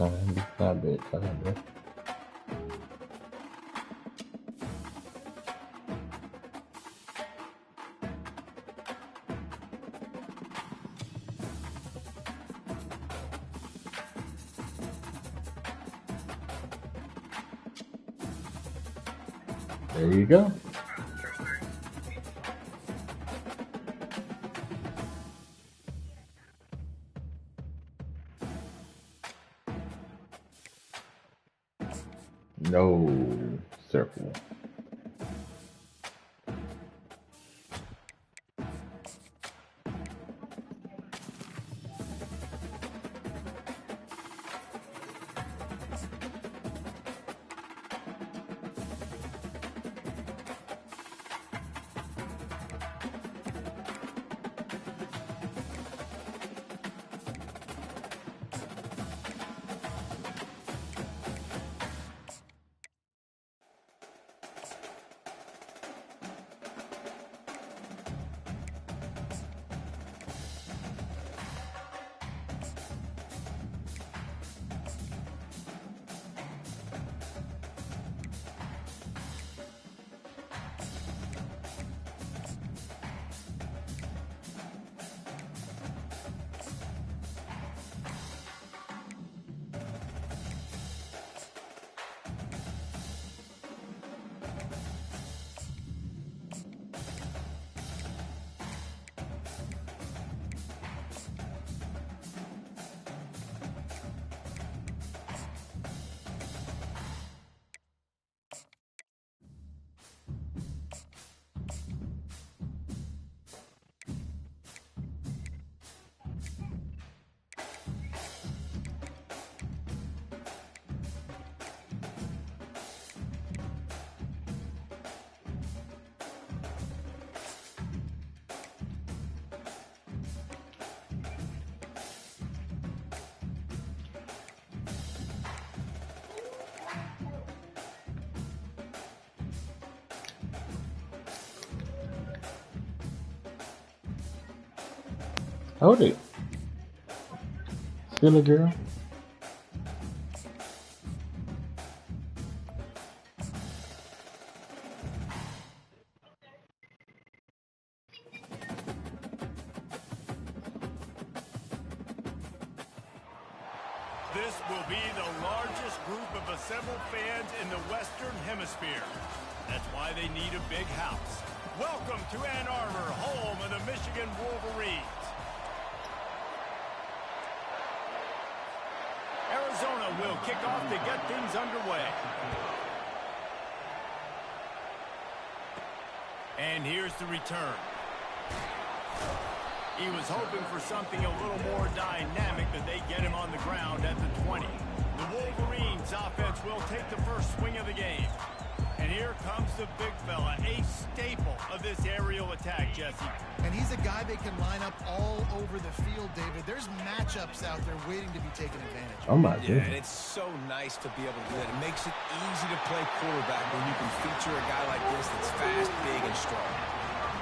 time. It's not bedtime, bro. There you go. No circle. Hold it. Still a girl. This will be the largest group of assembled fans in the Western Hemisphere. That's why they need a big house. Welcome to Ann Arbor, home of the Michigan Wolverines. Arizona will kick off to get things underway. And here's the return. He was hoping for something a little more dynamic, but they get him on the ground at the 20. The Wolverines offense will take the first swing of the game. And here comes the big fella, a staple of this aerial attack, Jesse. And he's a guy they can line up all over the field, David. There's matchups out there waiting to be taken advantage of. Oh, my goodness. Yeah, and it's so nice to be able to do that. It makes it easy to play quarterback when you can feature a guy like this that's fast, big, and strong.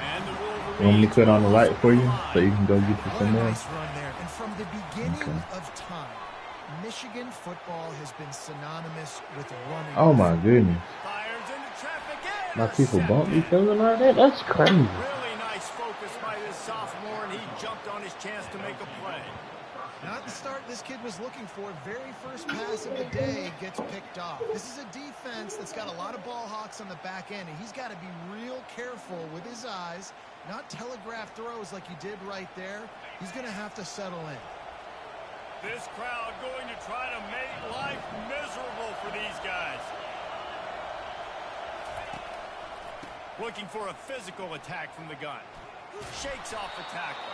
And the Wolverines. You want me to cut on the light for you so you can go get you What some a more? nice run there. And from the beginning of time, Michigan football has been synonymous with running. Oh, my goodness. Fires into traffic. My people bump each other like that? That's crazy. Really nice focus by this sophomore, and he jumped on his chance to make a play. Not the start this kid was looking for. Very first pass of the day gets picked off. This is a defense that's got a lot of ball hawks on the back end, and he's got to be real careful with his eyes, not telegraph throws like he did right there. He's going to have to settle in. This crowd going to try to make life miserable for these guys. Looking for a physical attack from the gun. Shakes off the tackle.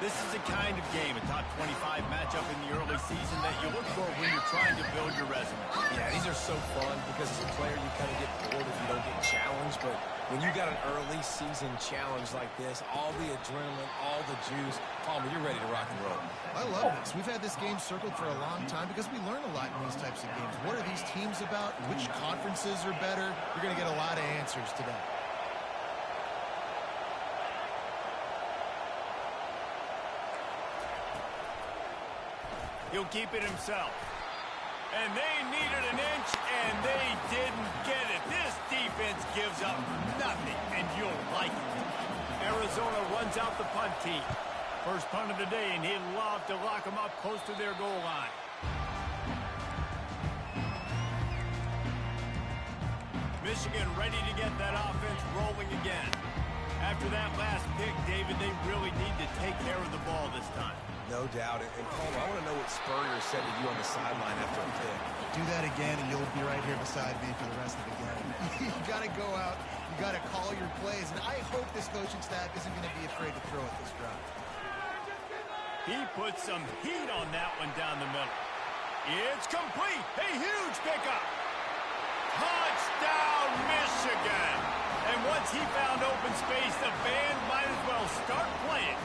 This is the kind of game, a top 25 matchup in the early season that you look for when you're trying to build your resume. Yeah, these are so fun because as a player you kind of get bored if you don't get challenged, but when you got an early season challenge like this, all the adrenaline, all the juice, Palmer, you're ready to rock and roll. I love this. We've had this game circled for a long time because we learn a lot in these types of games. What are these teams about? Which conferences are better? You're going to get a lot of answers today. He'll keep it himself. And they needed an inch, and they didn't get it. This defense gives up nothing, and you'll like it. Arizona runs out the punt team. First punt of the day, and he'd love to lock them up close to their goal line. Michigan ready to get that offense rolling again. After that last pick, David, they really need to take care of the ball this time. No doubt. And Palmer, I want to know what Spurrier said to you on the sideline after a pick. Do that again, and you'll be right here beside me for the rest of the game. You got to go out. You got to call your plays, and I hope this coaching staff isn't going to be afraid to throw at this drive. He put some heat on that one down the middle. It's complete. A huge pickup. Touchdown, Michigan. And once he found open space, the band might as well start playing.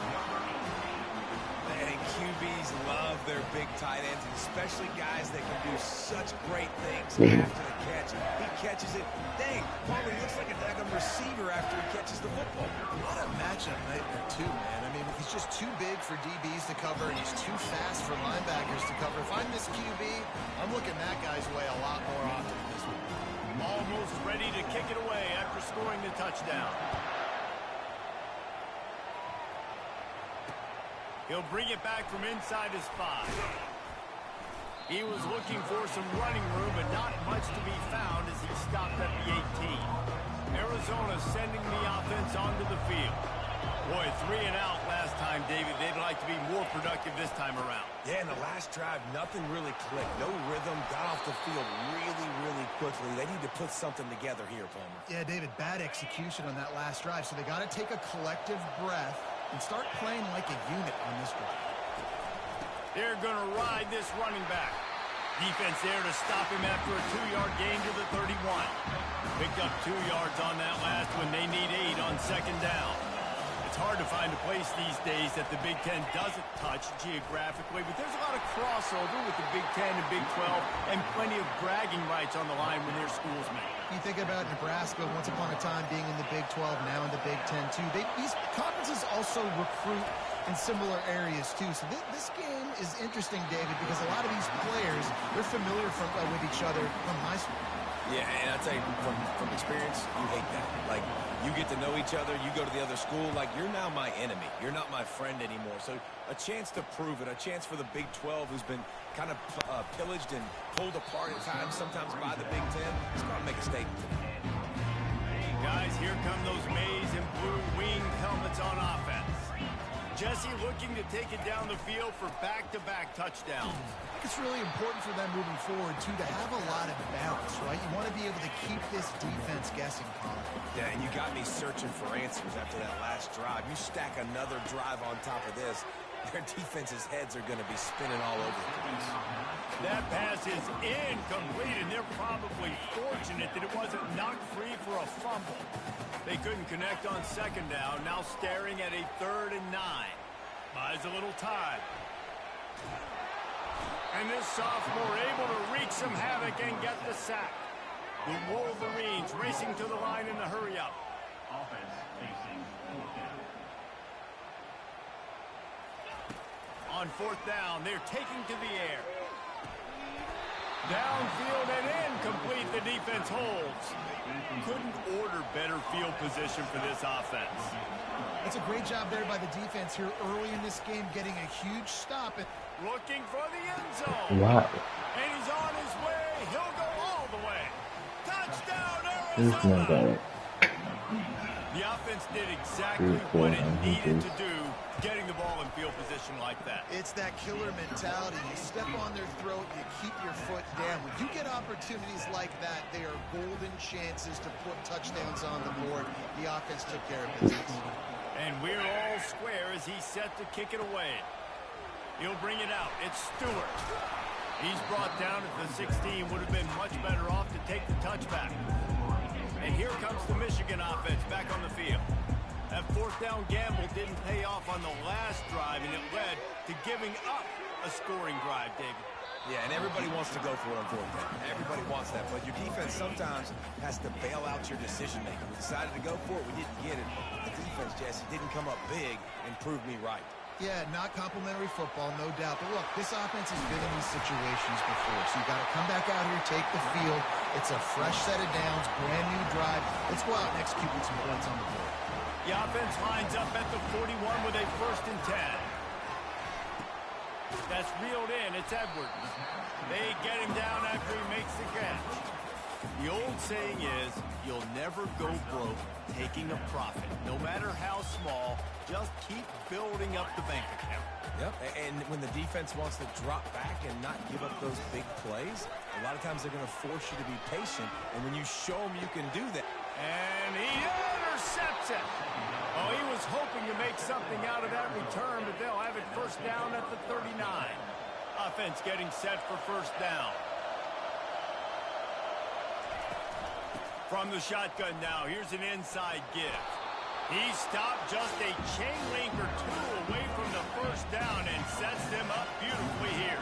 And QBs love their big tight ends, especially guys that can do such great things after the catch. He catches it. Dang, Palmer looks like a daggum receiver after he catches the football. What a matchup nightmare, too, man. I mean, he's just too big for DBs to cover, and he's too fast for linebackers to cover. If I'm this QB, I'm looking that guy's way a lot more often than this one. Almost ready to kick it away after scoring the touchdown. He'll bring it back from inside his 5. He was looking for some running room, but not much to be found as he stopped at the 18. Arizona sending the offense onto the field. Boy, 3 and out last time, David. They'd like to be more productive this time around. Yeah, in the last drive, nothing really clicked. No rhythm, got off the field really, really quickly. They need to put something together here, Palmer. Yeah, David, bad execution on that last drive, so they got to take a collective breath and start playing like a unit on this drive. They're going to ride this running back. Defense there to stop him after a 2-yard gain to the 31. Picked up 2 yards on that last one. They need 8 on second down. It's hard to find a place these days that the Big Ten doesn't touch geographically, but there's a lot of crossover with the Big Ten and Big 12 and plenty of bragging rights on the line when their schools meet. You think about Nebraska once upon a time being in the Big 12, now in the Big 10 too. These conferences also recruit in similar areas too. So this game is interesting, David, because a lot of these players, they're familiar with each other from high school. Yeah, and I'll tell you, from experience, you hate that. Like, you get to know each other, you go to the other school, like, you're now my enemy. You're not my friend anymore. So a chance to prove it, a chance for the Big 12, who's been kind of pillaged and pulled apart at times, sometimes by the Big 10. It's going to make a statement today. Hey, guys, here come those maize and blue winged helmets on offense. Jesse looking to take it down the field for back-to-back touchdowns. It's really important for them moving forward, too, to have a lot of balance, right? You want to be able to keep this defense guessing, Colin. Yeah, and you got me searching for answers after that last drive. You stack another drive on top of this, their defense's heads are going to be spinning all over the place. That pass is incomplete, and they're probably fortunate that it wasn't knocked free for a fumble. They couldn't connect on second down, now staring at a 3rd and 9. Buys a little time. And this sophomore able to wreak some havoc and get the sack. The Wolverines racing to the line in the hurry-up. Offense facing 4th down. On 4th down, they're taking to the air. Downfield and incomplete. The defense holds. Couldn't order better field position for this offense. It's a great job there by the defense here early in this game, getting a huge stop. Looking for the end zone. Wow. And he's on his way. He'll go all the way. Touchdown, This man got Arizona. it. The offense did exactly what it needed to do, getting the ball in field position like that. It's that killer mentality. You step on their throat, you keep your foot down. When you get opportunities like that, they are golden chances to put touchdowns on the board. The offense took care of business. And we're all square as he's set to kick it away. He'll bring it out. It's Stewart. He's brought down at the 16. Would have been much better off to take the touchback. And here comes the Michigan offense back on the field. That 4th down gamble didn't pay off on the last drive, and it led to giving up a scoring drive, David. Yeah, and everybody wants to go for it on 4th down. Everybody wants that, but your defense sometimes has to bail out your decision-making. We decided to go for it. We didn't get it. The defense, Jesse, didn't come up big and prove me right. Yeah, not complimentary football, no doubt. But look, this offense has been in these situations before. So you got to come back out here, take the field. It's a fresh set of downs, brand new drive. Let's go out and execute with some points on the board. The offense lines up at the 41 with a 1st and 10. That's reeled in. It's Edwards. They get him down after he makes the catch. The old saying is, you'll never go broke taking a profit. No matter how small, just keep building up the bank account. Yep, and when the defense wants to drop back and not give up those big plays, a lot of times they're going to force you to be patient. And when you show them you can do that. And he intercepts it. Oh, he was hoping to make something out of that return, but they'll have it 1st down at the 39. Offense getting set for 1st down. From the shotgun now, here's an inside give. He stopped just a chain link or two away from the 1st down and sets them up beautifully here.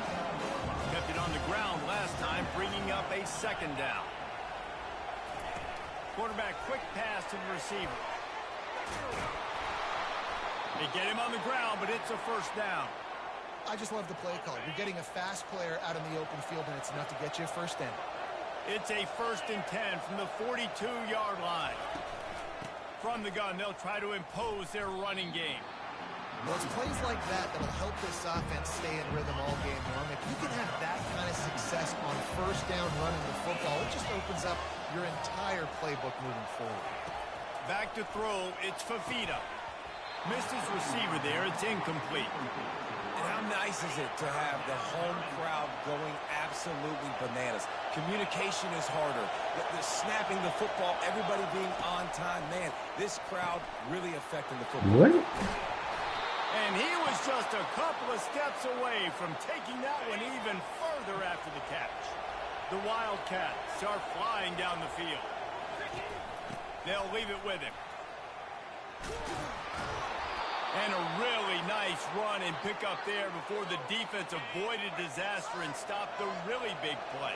Kept it on the ground last time, bringing up a 2nd down. Quarterback quick pass to the receiver. They get him on the ground, but it's a 1st down. I just love the play call. You're getting a fast player out in the open field, and it's enough to get you a 1st down. It's a 1st and 10 from the 42-yard line. From the gun, they'll try to impose their running game. Well, it's plays like that that'll help this offense stay in rhythm all game long. If you can have that kind of success on 1st down running the football, it just opens up your entire playbook moving forward. Back to throw, it's Fafita. Missed his receiver there, it's incomplete. And how nice is it to have the home crowd going absolutely bananas? Communication is harder. The snapping the football, everybody being on time. Man, this crowd really affecting the football. What? And he was just a couple of steps away from taking that one even further after the catch. The Wildcats are flying down the field. They'll leave it with him. And a really nice run and pick up there before the defense avoided disaster and stopped the really big play.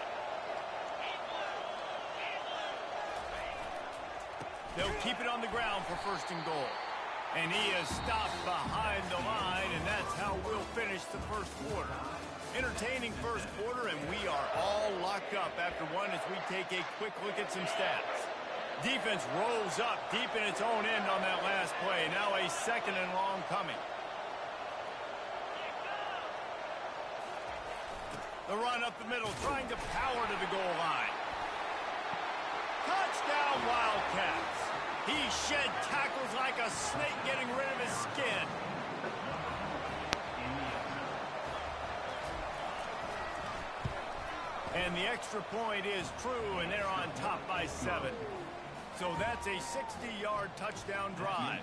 They'll keep it on the ground for 1st and goal. And he is stopped behind the line, and that's how we'll finish the 1st quarter. Entertaining 1st quarter, and we are all locked up after one as we take a quick look at some stats. Defense rolls up deep in its own end on that last play. Now a 2nd and long coming. The run up the middle, trying to power to the goal line. Touchdown, Wildcats. He shed tackles like a snake, getting rid of his skin. And the extra point is true, and they're on top by 7. So that's a 60-yard touchdown drive.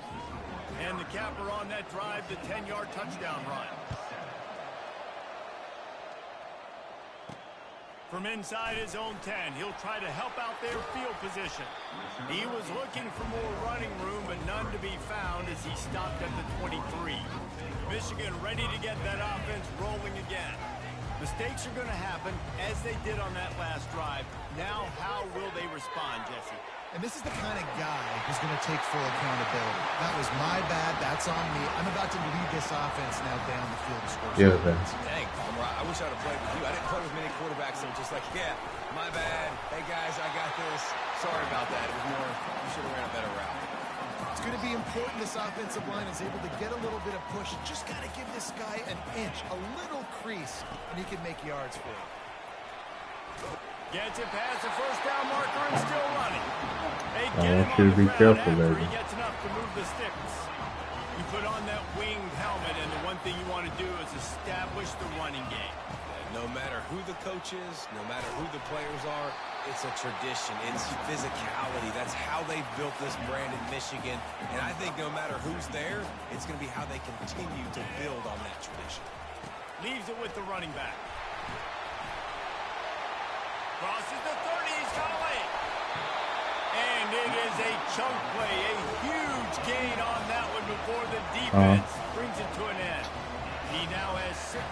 And the capper on that drive, the 10-yard touchdown run. From inside his own 10, he'll try to help out their field position. He was looking for more running room, but none to be found as he stopped at the 23. Michigan ready to get that offense rolling again. Mistakes are going to happen, as they did on that last drive. Now, how will they respond, Jesse? And this is the kind of guy who's going to take full accountability. That was my bad. That's on me. I'm about to lead this offense now down the field to score. Yeah, man. Dang, Palmer, I wish I would have played with you. I didn't play with many quarterbacks that were just like, yeah, my bad. Hey, guys, I got this. Sorry about that. It was more, you should have ran a better route. It's going to be important this offensive line is able to get a little bit of push. Just got to give this guy an inch, a little crease, and he can make yards for it. Gets it past the 1st down marker and still running. They I get want him you on to the be ground careful after there. he gets enough to move the sticks. You put on that winged helmet, and the one thing you want to do is establish the running game. No matter who the coach is, no matter who the players are, it's a tradition. It's physicality. That's how they built this brand in Michigan. And I think no matter who's there, it's going to be how they continue to build on that tradition. Leaves it with the running back. Crosses the 30, he's got away. And it is a chunk play, a huge gain on that one before the defense brings it to an end. He now has 63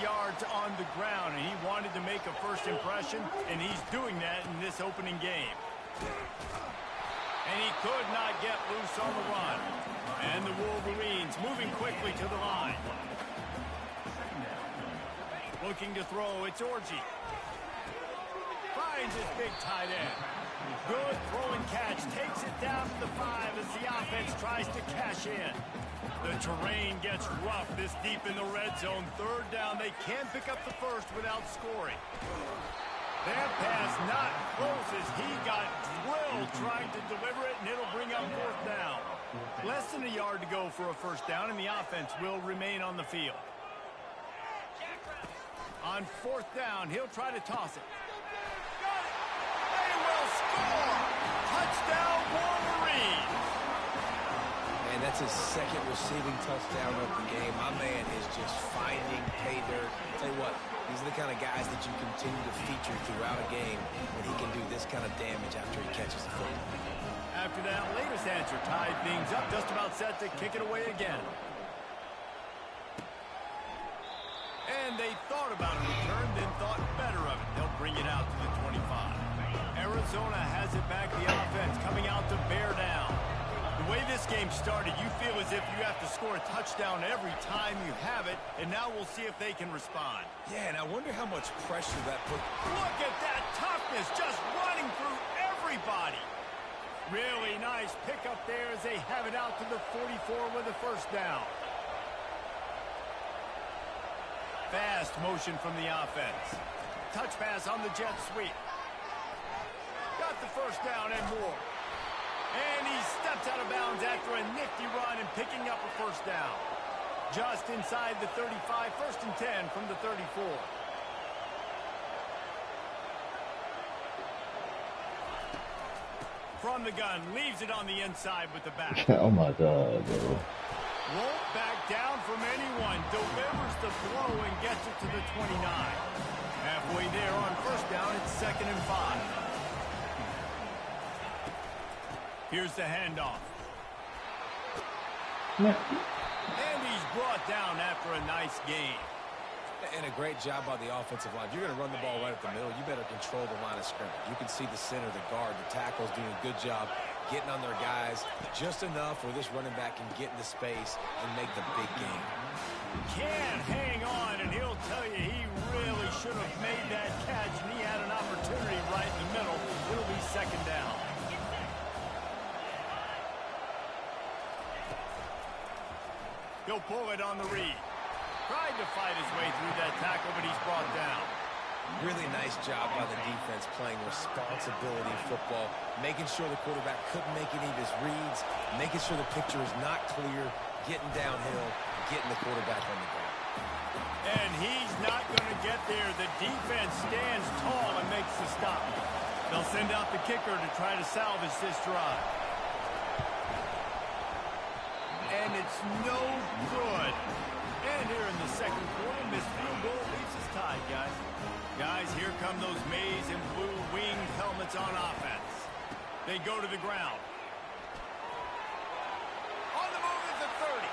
yards on the ground, and he wanted to make a first impression, and he's doing that in this opening game. And he could not get loose on the run. And the Wolverines moving quickly to the line. Looking to throw, it's Orji. Finds his big tight end. Good throwing catch, takes it down to the 5 as the offense tries to cash in. The terrain gets rough this deep in the red zone. Third down, they can't pick up the first without scoring. That pass not close as he got drilled trying to deliver it, and it'll bring up fourth down. Less than a yard to go for a first down, and the offense will remain on the field. On fourth down, he'll try to toss it. Got it! They will score! Touchdown, Wolverines! And that's his second receiving touchdown of the game. My man is just finding pay dirt. Tell you what, these are the kind of guys that you continue to feature throughout a game when he can do this kind of damage after he catches the football. After that latest answer tied things up, just about set to kick it away again. And they thought about a return, then thought better of it. They'll bring it out to the 25. Arizona has it back, the offense coming out to bear down. The way this game started, you feel as if you have to score a touchdown every time you have it, and now we'll see if they can respond. Yeah, and I wonder how much pressure that put. Look at that toughness, just running through everybody. Really nice pickup there as they have it out to the 44 with a first down. Fast motion from the offense. Touch pass on the jet sweep. Got the first down and more. And he steps out of bounds after a nifty run and picking up a first down. Just inside the 35, first and 10 from the 34. From the gun, leaves it on the inside with the back. Oh my God, bro. Won't back down from anyone. Delivers the blow and gets it to the 29. Halfway there on first down, it's 2nd and 5. Here's the handoff. And he's brought down after a nice gain. And a great job by the offensive line. If you're going to run the ball right at the middle, you better control the line of scrimmage. You can see the center, the guard, the tackles doing a good job getting on their guys just enough where this running back can get into space and make the big game. Can't hang on, and he'll tell you he really should have made that catch, and he had an opportunity right in the middle. It'll be 2nd down. He'll pull it on the read. Tried to fight his way through that tackle, but he's brought down. Really nice job by the defense playing responsibility football, making sure the quarterback couldn't make any of his reads, making sure the picture is not clear, getting downhill, getting the quarterback on the ground. And he's not going to get there. The defense stands tall and makes the stop. They'll send out the kicker to try to salvage this drive. And it's no good. And here in the second quarter, missed field goal leaves us tied, guys. Guys, here come those maize and blue winged helmets on offense. They go to the ground. On the move is the 30.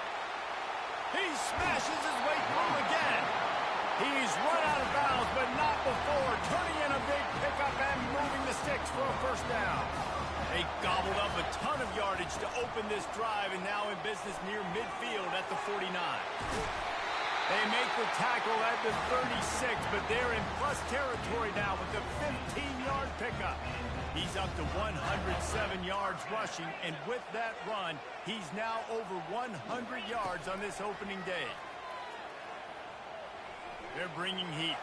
He smashes his way through again. He's run out of bounds, but not before turning in a big pickup and moving the sticks for a first down. They gobbled up a ton of yardage to open this drive, and now in business near midfield at the 49. They make the tackle at the 36, but they're in plus territory now with the 15-yard pickup. He's up to 107 yards rushing, and with that run, he's now over 100 yards on this opening day. They're bringing heat.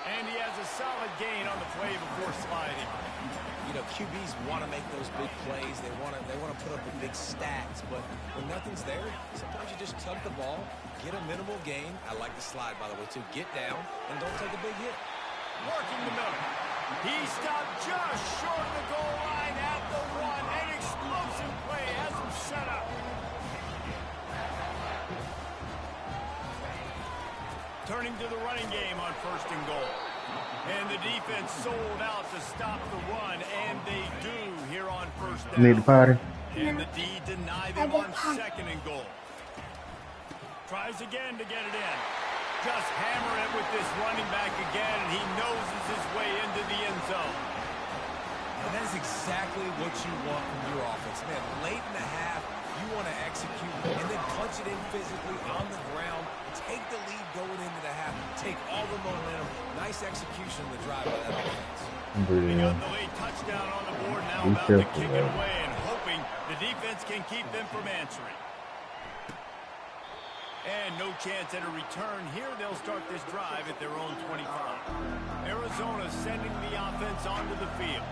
And he has a solid gain on the play before sliding. You know, QBs want to make those big plays. They want to put up the big stats, but when nothing's there, sometimes you just tug the ball, get a minimal gain. I like the slide, by the way, too. Get down and don't take a big hit. Working the middle. He stopped just short of the goal line at the 1. An explosive play has him set up. Turning to the running game on 1st and goal. And the defense sold out to stop the run, and they do here on 1st down. Need a party? And the D deny them on 2nd and goal. Tries again to get it in. Just hammer it with this running back again, and he noses his way into the end zone. And that is exactly what you want want from your offense. Man, late in the half, you want to execute and then punch it in physically on the ground. Take the lead going into the half. Take all the momentum. Nice execution of the drive by that offense. They got the late touchdown on the board now, about to kick it away and hoping the defense can keep them from answering. And no chance at a return here. They'll start this drive at their own 25. Arizona sending the offense onto the field.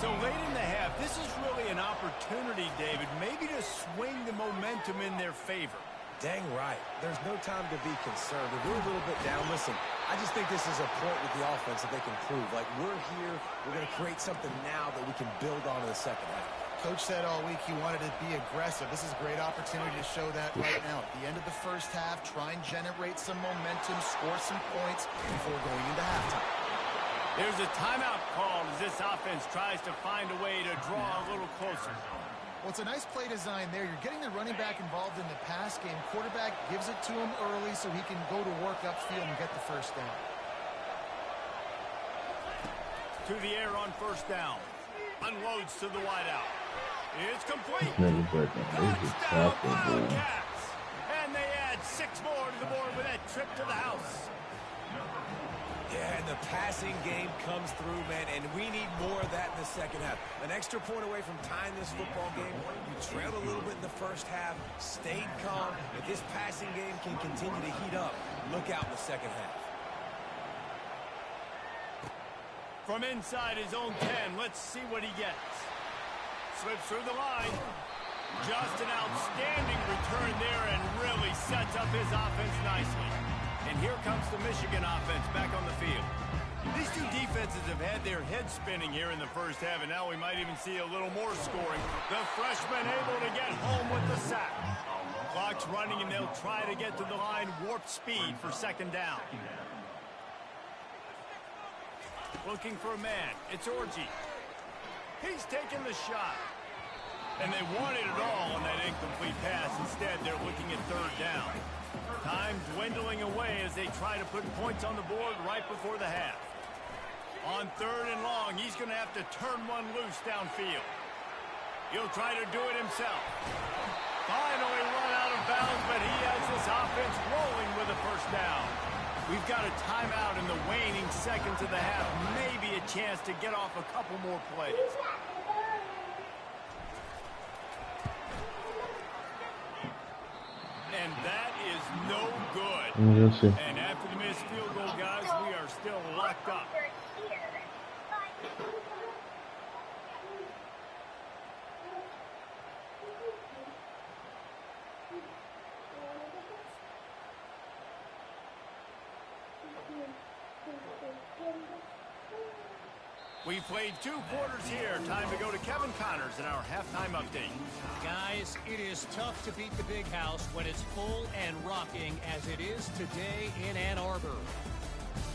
So late in the half, this is really an opportunity, David, maybe to swing the momentum in their favor. Dang right. There's no time to be concerned. If we're a little bit down, listen, I just think this is a point with the offense that they can prove. Like, we're here, we're going to create something now that we can build on in the second half. Coach said all week he wanted to be aggressive. This is a great opportunity to show that right now. At the end of the first half, try and generate some momentum, score some points before going into halftime. There's a timeout called as this offense tries to find a way to draw a little closer. Well, it's a nice play design there. You're getting the running back involved in the pass game. Quarterback gives it to him early so he can go to work upfield and get the first down. To the air on first down. Unloads to the wideout. It's complete. Touchdown, Wildcats. And they add 6 more to the board with that trip to the house. Yeah, and the passing game comes through, man, and we need more of that in the second half. An extra point away from tying this football game. You trailed a little bit in the first half, stayed calm. If this passing game can continue to heat up, look out in the second half. From inside his own 10, let's see what he gets. Slips through the line. Just an outstanding return there and really sets up his offense nicely. And here comes the Michigan offense back on the field. These two defenses have had their heads spinning here in the first half, and now we might even see a little more scoring. The freshman able to get home with the sack. Clock's running, and they'll try to get to the line warp speed for second down. Looking for a man. It's Orji. He's taking the shot. And they wanted it all on that incomplete pass. Instead, they're looking at third down. Time dwindling away as they try to put points on the board right before the half. On third and long, he's going to have to turn one loose downfield. He'll try to do it himself. Finally run out of bounds, but he has this offense rolling with a first down. We've got a timeout in the waning seconds of the half. Maybe a chance to get off a couple more plays. And that is no good. And after the missed field goal, guys, we are still locked up. We played 2 quarters here. Time to go to Kevin Connors in our halftime update. Guys, it is tough to beat the Big House when it's full and rocking as it is today in Ann Arbor.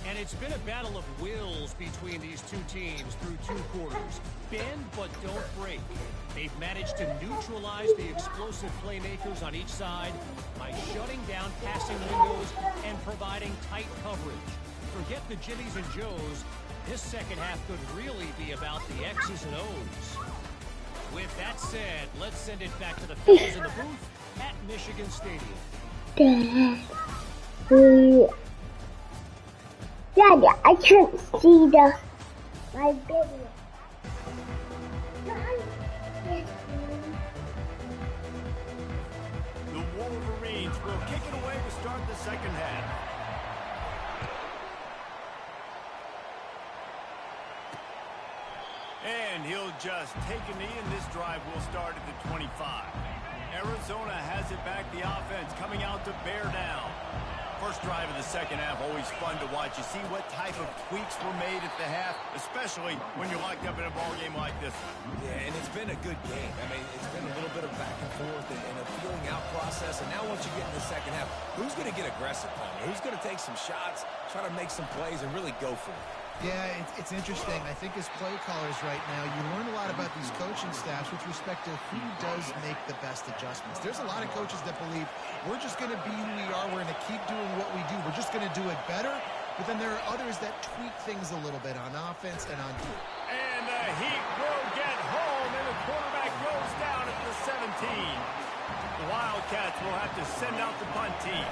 And it's been a battle of wills between these two teams through 2 quarters. Bend but don't break. They've managed to neutralize the explosive playmakers on each side by shutting down passing windows and providing tight coverage. Forget the Jimmies and Joes. This second half could really be about the X's and O's. With that said, let's send it back to the fellas in the booth at Michigan Stadium. Daddy, I can't see my video. The Wolverines will kick it away to start the second half. And he'll just take a knee, and this drive will start at the 25. Arizona has it back, the offense coming out to bear down. First drive of the second half, always fun to watch. You see what type of tweaks were made at the half, especially when you're locked up in a ball game like this one. Yeah, and it's been a good game. I mean, it's been a little bit of back and forth and a feeling out process. And now once you get in the second half, who's going to get aggressive, Palmer? Who's going to take some shots, try to make some plays, and really go for it? Yeah, it's interesting. I think as play callers right now, you learn a lot about these coaching staffs with respect to who does make the best adjustments. There's a lot of coaches that believe we're just going to be who we are. We're going to keep doing what we do. We're just going to do it better. But then there are others that tweak things a little bit on offense and on defense. And the Heat will get home, and the quarterback goes down at the 17. The Wildcats will have to send out the punt team.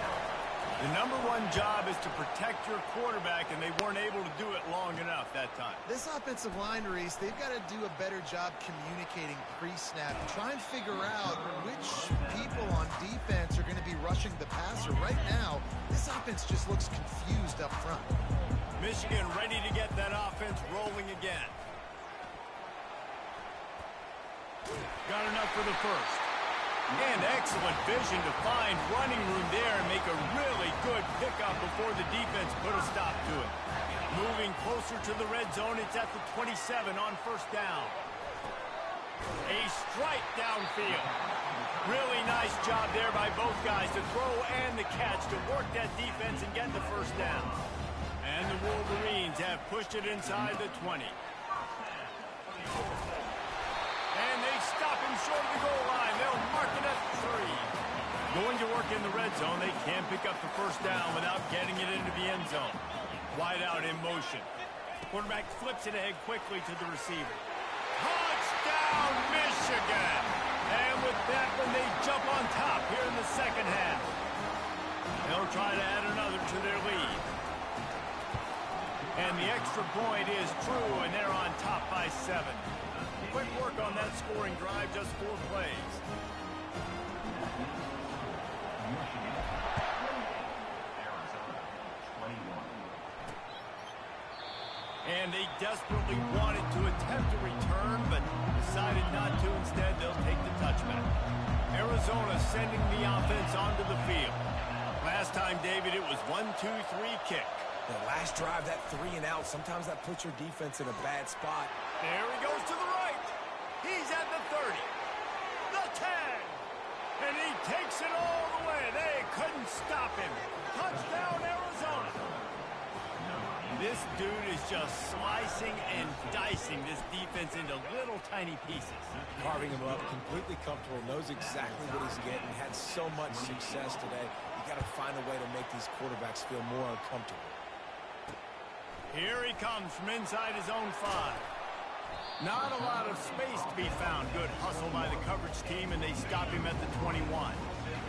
The number one job is to protect your quarterback, and they weren't able to do it long enough that time. This offensive line, Reese, they've got to do a better job communicating pre-snap and try and figure out which people on defense are going to be rushing the passer. Right now, this offense just looks confused up front. Michigan ready to get that offense rolling again. Got enough for the first. And excellent vision to find running room there and make a really good pickup before the defense put a stop to it. Moving closer to the red zone, it's at the 27 on first down. A strike downfield. Really nice job there by both guys to throw and the catch to work that defense and get the first down. And the Wolverines have pushed it inside the 20. And they stop him short of the goal line. They'll mark it at 3. Going to work in the red zone, they can pick up the first down without getting it into the end zone. Wide out in motion. Quarterback flips it ahead quickly to the receiver. Touchdown, Michigan! And with that one, they jump on top here in the second half. They'll try to add another to their lead. And the extra point is true, and they're on top by 7. Quick work on that scoring drive, just 4 plays. And they desperately wanted to attempt a return, but decided not to. Instead, they'll take the touchback. Arizona sending the offense onto the field. Last time, David, it was 1-2-3 kick. The last drive, that 3 and out, sometimes that puts your defense in a bad spot. There he goes to the right. He's at the 30. The 10. And he takes it all the way. They couldn't stop him. Touchdown, Arizona. This dude is just slicing and dicing this defense into little tiny pieces. Carving him up, completely comfortable, knows exactly what he's getting, had so much success today. You got to find a way to make these quarterbacks feel more uncomfortable. Here he comes from inside his own 5. Not a lot of space to be found. Good hustle by the coverage team, and they stop him at the 21.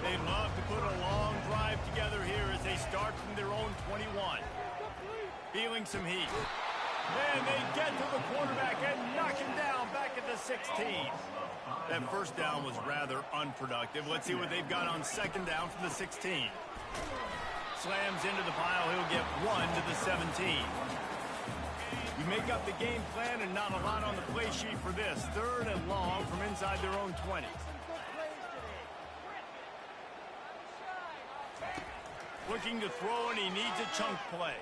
They'd love to put a long drive together here as they start from their own 21. Feeling some heat. And they get to the quarterback and knock him down back at the 16. That first down was rather unproductive. Let's see what they've got on second down from the 16. Slams into the pile. He'll get 1 to the 17. You make up the game plan and not a lot on the play sheet for this. 3rd and long from inside their own 20. Looking to throw, and he needs a chunk play.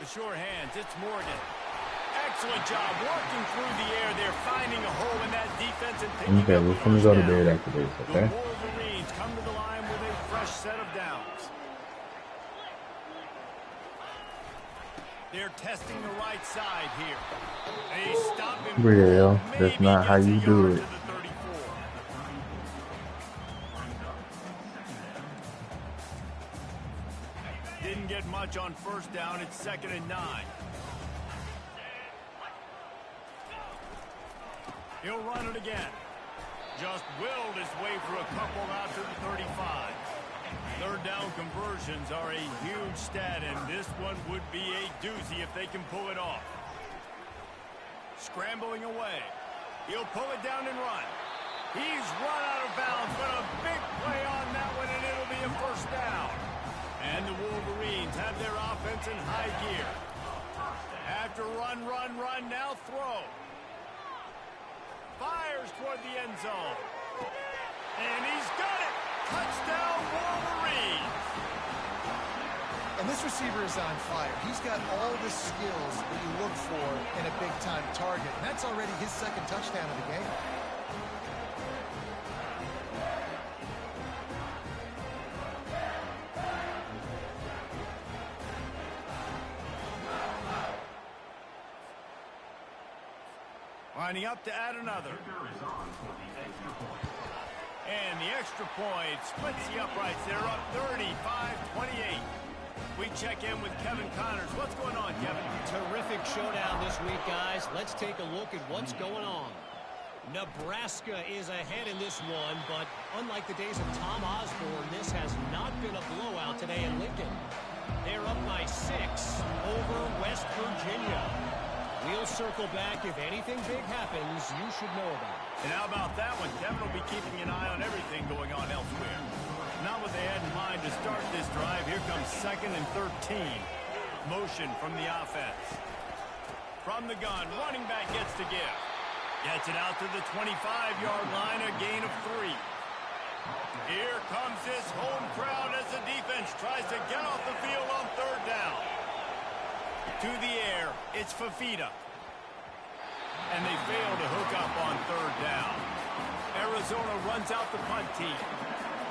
The sure hands, it's Morgan. Excellent job working through the air. They're finding a hole in that defense and picking Okay, up we're the gonna first go to down. bed after this, okay? The Wolverines come to the line with a fresh set of downs. They're testing the right side here. They stop him. Real, that's Maybe not how gets a you yard do to it. the 34. Didn't get much on first down. It's 2nd and 9. He'll run it again. Just willed his way for a couple out to the 35. 3rd down conversions are a huge stat, and this one would be a doozy if they can pull it off. Scrambling away. He'll pull it down and run. He's run out of bounds, but a big play on that one, and it'll be a first down. And the Wolverines have their offense in high gear. After run, now throw. Fires toward the end zone. And he's got it. Touchdown, Wolverines. And this receiver is on fire. He's got all the skills that you look for in a big-time target. And that's already his 2nd touchdown of the game. Lining up to add another. And the extra point splits the uprights. They're up 35-28. We check in with Kevin Connors. What's going on, Kevin? Terrific showdown this week, guys. Let's take a look at what's going on. Nebraska is ahead in this one, but unlike the days of Tom Osborne, this has not been a blowout today in Lincoln. They're up by 6 over West Virginia. We'll circle back. If anything big happens, you should know about it. And how about that one? Kevin will be keeping an eye on everything going on elsewhere. Not what they had in mind to start this drive. Here comes 2nd and 13. Motion from the offense. From the gun, running back gets to give. Gets it out to the 25-yard line, a gain of 3. Here comes this home crowd as the defense tries to get off the field on 3rd down. To the air, it's Fafita. And they fail to hook up on 3rd down. Arizona runs out the punt team.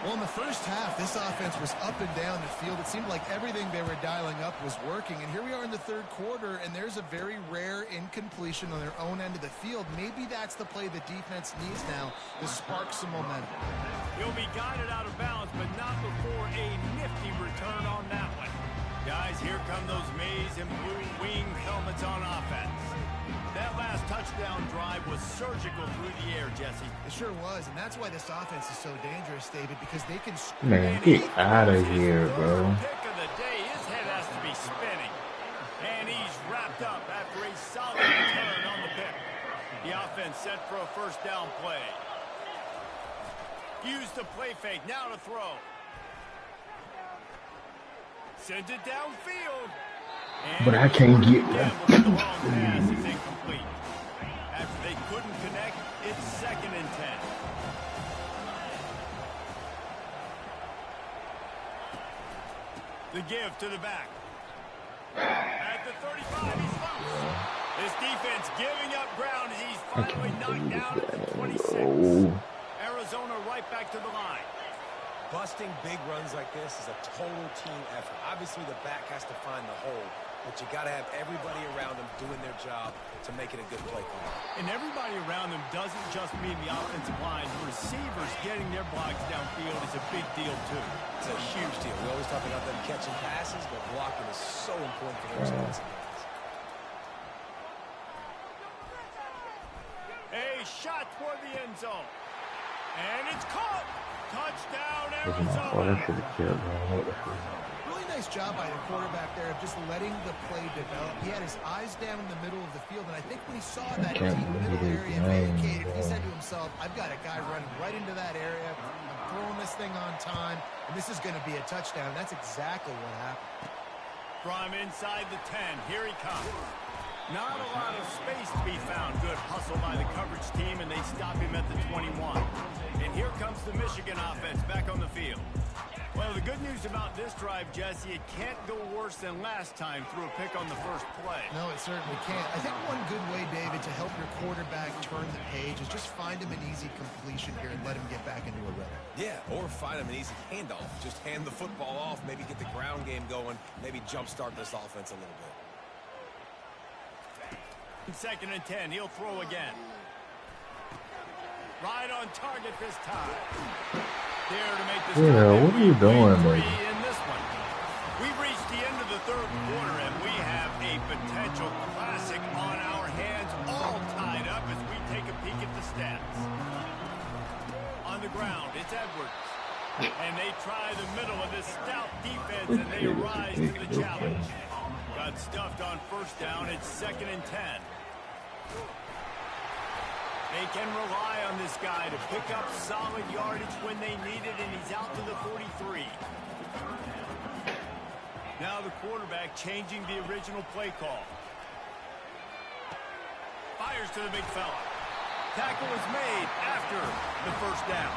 Well, in the first half, this offense was up and down the field. It seemed like everything they were dialing up was working. And here we are in the 3rd quarter, and there's a very rare incompletion on their own end of the field. Maybe that's the play the defense needs now to spark some momentum. He'll be guided out of bounds, but not before a nifty return on that one. Guys, here come those maize and blue wing helmets on offense. That last touchdown drive was surgical through the air, Jesse. It sure was, and that's why this offense is so dangerous, David, because they can... Man, get out of here, bro. Pick of the day, his head has to be spinning. And he's wrapped up after a solid return on the pick. The offense set for a 1st down play. Use the play fake, now to throw. Sends it downfield. But I can't get that. The long pass is incomplete. After they couldn't connect, it's 2nd and 10. The give to the back. At the 35, he's loose. This defense giving up ground as he's finally knocked down at the 26. Arizona right back to the line. Busting big runs like this is a total team effort. Obviously, the back has to find the hole, but you got to have everybody around them doing their job to make it a good play call. And everybody around them doesn't just mean the offensive line. The receivers getting their blocks downfield is a big deal, too. It's a huge deal. We always talk about them catching passes, but blocking is so important for those guys. A shot toward the end zone. And it's caught. Touchdown, Arizona. Really nice job by the quarterback there of just letting the play develop. He had his eyes down in the middle of the field, and I think when he saw that deep middle area vacated, he said to himself, I've got a guy running right into that area. I'm throwing this thing on time, and this is going to be a touchdown. That's exactly what happened. From inside the 10, here he comes. Not a lot of space to be found. Good hustle by the coverage team, and they stop him at the 21. And here comes the Michigan offense back on the field. Well, the good news about this drive, Jesse, it can't go worse than last time through a pick on the first play. No, it certainly can't. I think one good way, David, to help your quarterback turn the page is just find him an easy completion here and let him get back into a rhythm. Yeah, or find him an easy handoff. Just hand the football off, maybe get the ground game going, maybe jumpstart this offense a little bit. 2nd and 10, he'll throw again. Right on target this time. There to make this. Yeah, what are you doing, baby? In this one. We've reached the end of the 3rd quarter, and we have a potential classic on our hands, all tied up as we take a peek at the stats. On the ground, it's Edwards. And they try the middle of this stout defense, and they rise to the challenge. Got stuffed on 1st down. It's 2nd and 10. They can rely on this guy to pick up solid yardage when they need it, and he's out to the 43. Now the quarterback changing the original play call. Fires to the big fella. Tackle is made after the 1st down.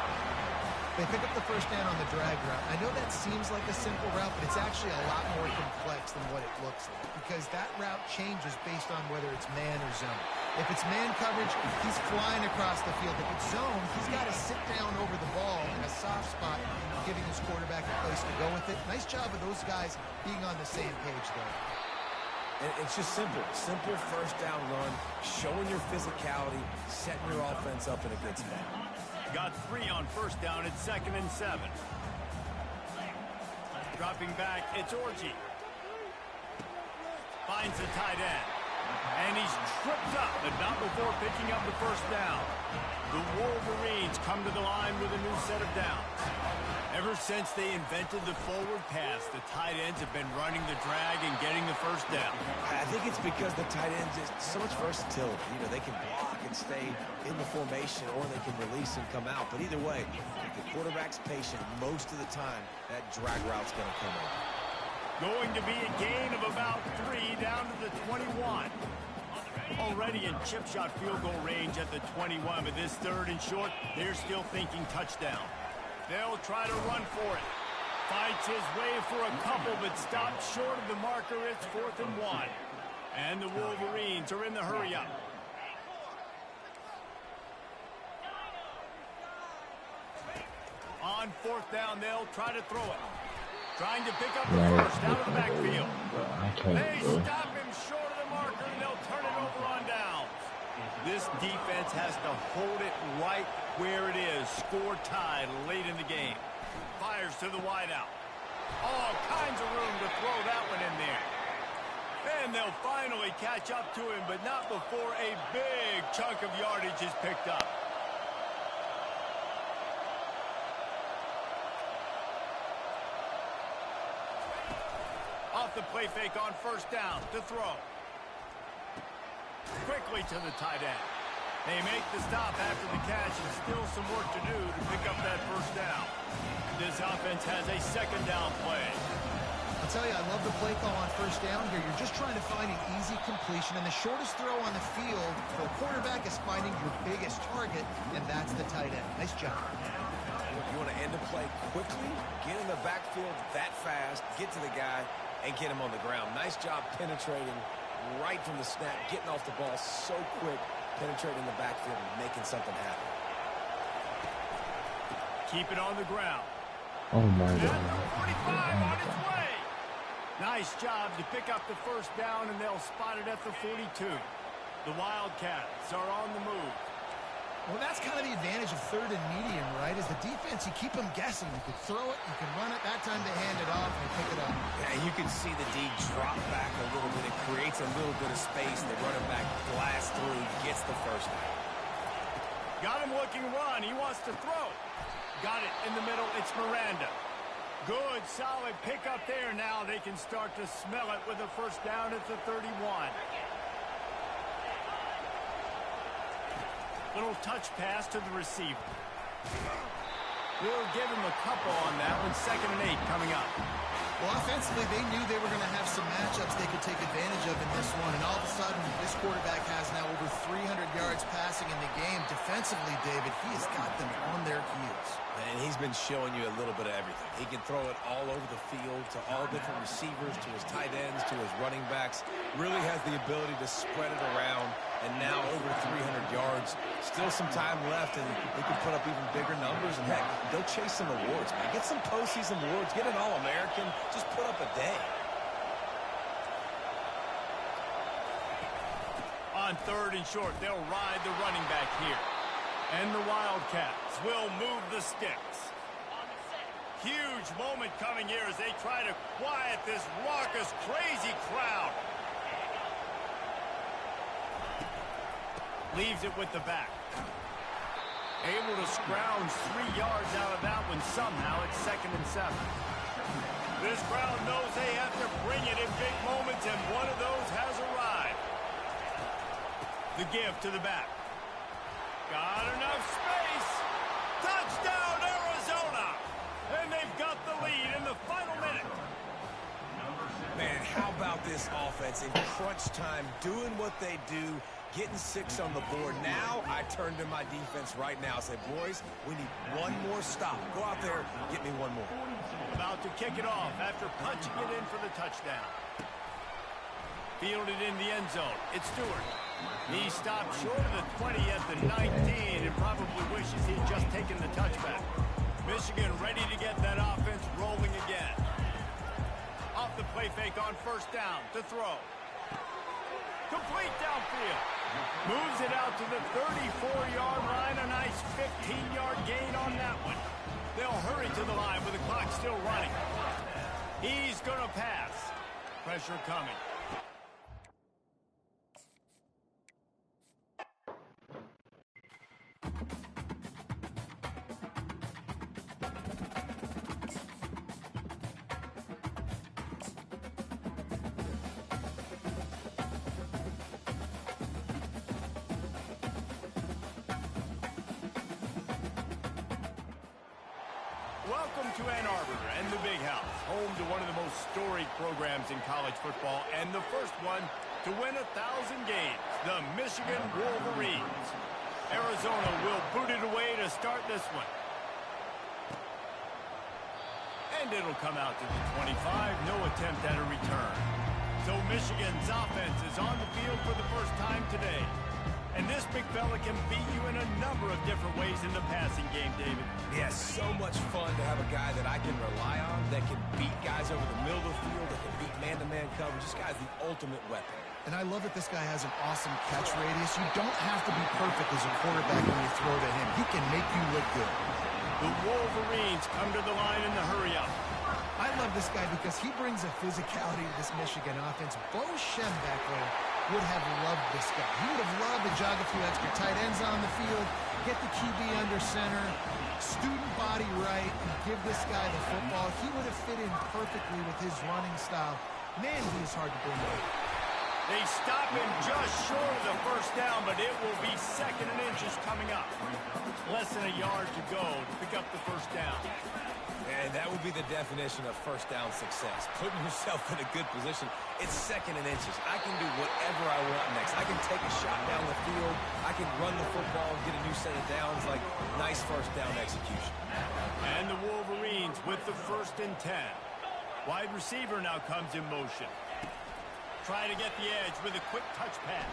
They pick up the 1st down on the drag route. I know that seems like a simple route, but it's actually a lot more complex than what it looks like, because that route changes based on whether it's man or zone. If it's man coverage, he's flying across the field. If it's zone, he's got to sit down over the ball in a soft spot, giving his quarterback a place to go with it. Nice job of those guys being on the same page, though. And it's just simple. Simple 1st down run, showing your physicality, setting your offense up in a good spot. Got 3 on 1st down at 2nd and 7. Dropping back, it's Orgy. Finds the tight end. And he's tripped up, but not before picking up the first down. The Wolverines come to the line with a new set of downs. Ever since they invented the forward pass, the tight ends have been running the drag and getting the first down. I think it's because the tight ends is so much versatility. You know, they can block and stay in the formation, or they can release and come out. But either way, if the quarterback's patient, most of the time, that drag route's going to come in. Going to be a gain of about 3 down to the 21. Already in chip shot field goal range at the 21, but this 3rd and short, they're still thinking touchdown. They'll try to run for it. Fights his way for a couple, but stops short of the marker. It's 4th and 1. And the Wolverines are in the hurry up. On 4th down, they'll try to throw it. Trying to pick up the first out of the backfield. They stop him short of the marker, and they'll turn it over on downs. This defense has to hold it right where it is. Score tied late in the game. Fires to the wideout. All kinds of room to throw that one in there. And they'll finally catch up to him, but not before a big chunk of yardage is picked up. Off the play fake on 1st down to throw. Quickly to the tight end. They make the stop after the catch, and still some work to do to pick up that 1st down. This offense has a 2nd down play. I'll tell you, I love the play call on 1st down here. You're just trying to find an easy completion, and the shortest throw on the field for a quarterback is finding your biggest target, and that's the tight end. Nice job. You want to end a play quickly, get in the backfield that fast, get to the guy, and get him on the ground. Nice job penetrating right from the snap, getting off the ball so quick, penetrating the backfield and making something happen. Keep it on the ground. Oh my And God. the 45 on its way. Nice job to pick up the 1st down, and they'll spot it at the 42. The Wildcats are on the move. Well, that's kind of the advantage of 3rd and medium, right? Is the defense, you keep them guessing. You can throw it, you can run it. That time they hand it off and pick it up. Yeah, you can see the D drop back a little bit. It creates a little bit of space. The running back blasts through, gets the 1st down. Got him looking run. He wants to throw. Got it in the middle. It's Miranda. Good, solid pickup there. Now they can start to smell it with a 1st down at the 31. Little touch pass to the receiver. We'll give him a couple on that one. 2nd and 8 coming up. Well, offensively, they knew they were going to have some matchups they could take advantage of in this one, and all of a sudden, this quarterback has now over 300 yards passing in the game. Defensively, David, he has got them on their heels. And he's been showing you a little bit of everything. He can throw it all over the field to all different receivers, to his tight ends, to his running backs. Really has the ability to spread it around, and now over 300 yards. Still some time left, and he can put up even bigger numbers. And heck, go chase some awards, man. Get some postseason awards. Get an All-American. Just put up a day. On 3rd and short, they'll ride the running back here. And the Wildcats will move the sticks. Huge moment coming here as they try to quiet this raucous, crazy crowd. Leaves it with the back. Able to scrounge 3 yards out of that one somehow. It's 2nd and 7. This crowd knows they have to bring it in big moments, and one of those has arrived. The give to the back. Got enough space. Touchdown, Arizona. And they've got the lead in the final minute. Man, how about this offense in crunch time, doing what they do, getting 6 on the board. Now I turn to my defense right now. Say, boys, we need one more stop. Go out there, get me one more. About to kick it off after punching it in for the touchdown. Fielded in the end zone. It's Stewart. He stopped short of the 20 at the 19 and probably wishes he'd just taken the touchback. Michigan ready to get that offense rolling again. Off the play fake on 1st down to throw. Complete downfield. Moves it out to the 34-yard line. A nice 15-yard gain on that one. They'll hurry to the line with the clock still running. He's going to pass. Pressure coming. Welcome to Ann Arbor and the Big House, home to one of the most storied programs in college football, and the first one to win 1,000 games, the Michigan Wolverines. Arizona will boot it away to start this one. And it'll come out to the 25, no attempt at a return. So Michigan's offense is on the field for the first time today. And this big fella can beat you in a number of different ways in the passing game, David. Yeah, so much fun to have a guy that I can rely on, that can beat guys over the middle of the field, that can beat man-to-man coverage. This guy's the ultimate weapon. And I love that this guy has an awesome catch radius. You don't have to be perfect as a quarterback when you throw to him. He can make you look good. The Wolverines come to the line in the hurry-up. I love this guy because he brings a physicality to this Michigan offense. Bo Schembechler would have loved this guy. He would have loved to jog a few extra tight ends on the field, get the QB under center, student body right, and give this guy the football. He would have fit in perfectly with his running style. Man, he is hard to bring up. They stop him just short of the first down, but it will be 2nd and inches coming up. Less than a yard to go to pick up the first down. And that would be the definition of first down success. Putting yourself in a good position. It's 2nd and inches. I can do whatever I want next. I can take a shot down the field. I can run the football and get a new set of downs. Like, nice first down execution. And the Wolverines with the 1st and 10. Wide receiver now comes in motion. Try to get the edge with a quick touch pass.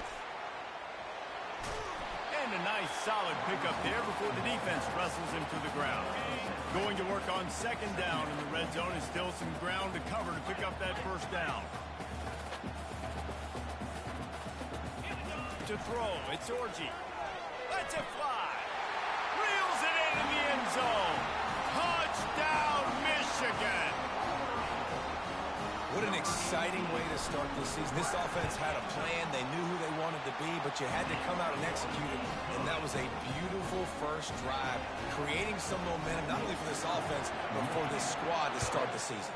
And a nice solid pickup there before the defense wrestles him to the ground. Going to work on 2nd down in the red zone is still some ground to cover to pick up that first down. To throw, it's Orji. Lets it fly. Reels it in the end zone. Touchdown, Michigan. What an exciting way to start this season. This offense had a plan. They knew who they wanted to be, but you had to come out and execute it. And that was a beautiful first drive, creating some momentum, not only for this offense, but for this squad to start the season.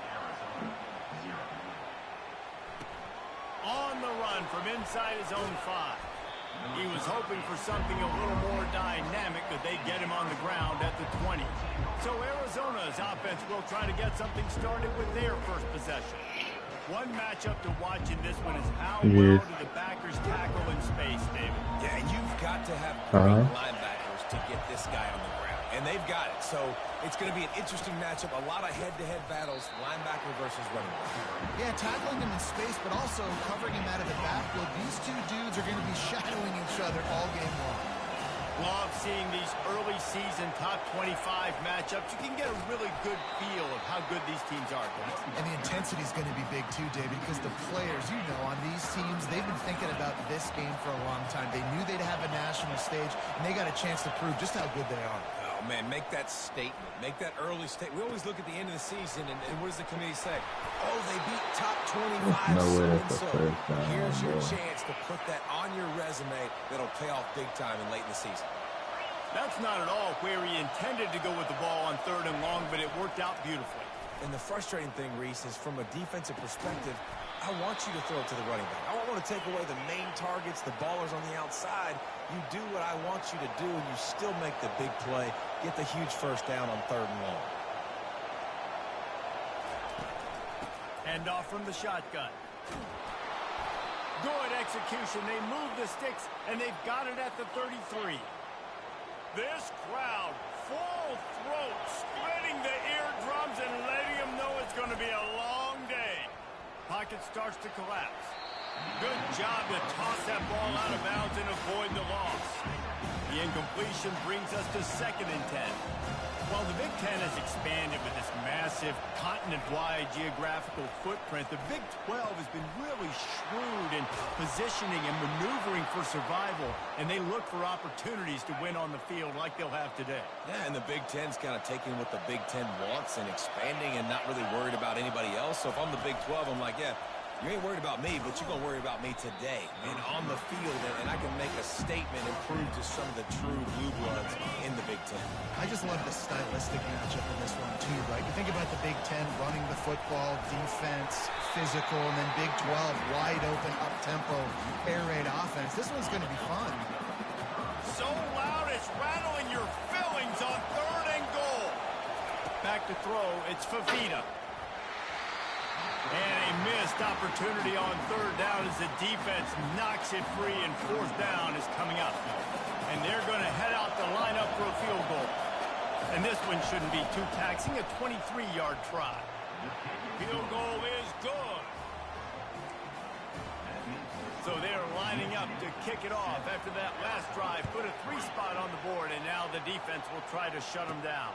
On the run from inside his own 5. He was hoping for something a little more dynamic, but they get him on the ground at the 20. So Arizona's offense will try to get something started with their first possession. One matchup to watch in this one is how well do the backers tackle in space, David. Yeah, you've got to have great linebackers to get this guy on the ground. And they've got it. So it's going to be an interesting matchup. A lot of head-to-head battles, linebacker versus running back. Yeah, tackling him in space, but also covering him out of the backfield. These two dudes are going to be shadowing each other all game long. Love seeing these early season top 25 matchups. You can get a really good feel of how good these teams are. And the intensity is going to be big too, David, because the players, you know, on these teams, they've been thinking about this game for a long time. They knew they'd have a national stage, and they got a chance to prove just how good they are. Oh, man, make that statement. Make that early statement. We always look at the end of the season, and what does the committee say? Oh, they beat top 25 so here's your chance to put that on your resume that'll pay off big time and late in the season. That's not at all where he intended to go with the ball on 3rd and long, but it worked out beautifully. And the frustrating thing, Reese, is from a defensive perspective, I want you to throw it to the running back. I don't want to take away the main targets, the ballers on the outside. You do what I want you to do, and you still make the big play, get the huge first down on 3rd and long. Hand off from the shotgun. Good execution. They move the sticks, and they've got it at the 33. This crowd, full throat, splitting the eardrums and letting them know it's going to be a long day. Pocket starts to collapse. Good job to toss that ball out of bounds and avoid the loss. The incompletion brings us to 2nd and 10. While the Big Ten has expanded with this massive continent-wide geographical footprint, the Big 12 has been really shrewd in positioning and maneuvering for survival, and they look for opportunities to win on the field like they'll have today. Yeah, and the Big Ten's kind of taking what the Big Ten wants and expanding and not really worried about anybody else. So if I'm the Big 12, I'm like, yeah, you ain't worried about me, but you're going to worry about me today and on the field, and I can make a statement and prove to some of the true blue bloods in the Big Ten. I just love the stylistic matchup in this one, too, right? You think about the Big Ten running the football, defense, physical, and then Big 12, wide open, up-tempo, air raid offense. This one's going to be fun. So loud it's rattling your fillings on 3rd and goal. Back to throw, it's Fafita. And a missed opportunity on 3rd down as the defense knocks it free, and 4th down is coming up. And they're going to head out the lineup for a field goal. And this one shouldn't be too taxing, a 23-yard try. Field goal is good. So they're lining up to kick it off after that last drive. Put a 3-spot on the board, and now the defense will try to shut them down.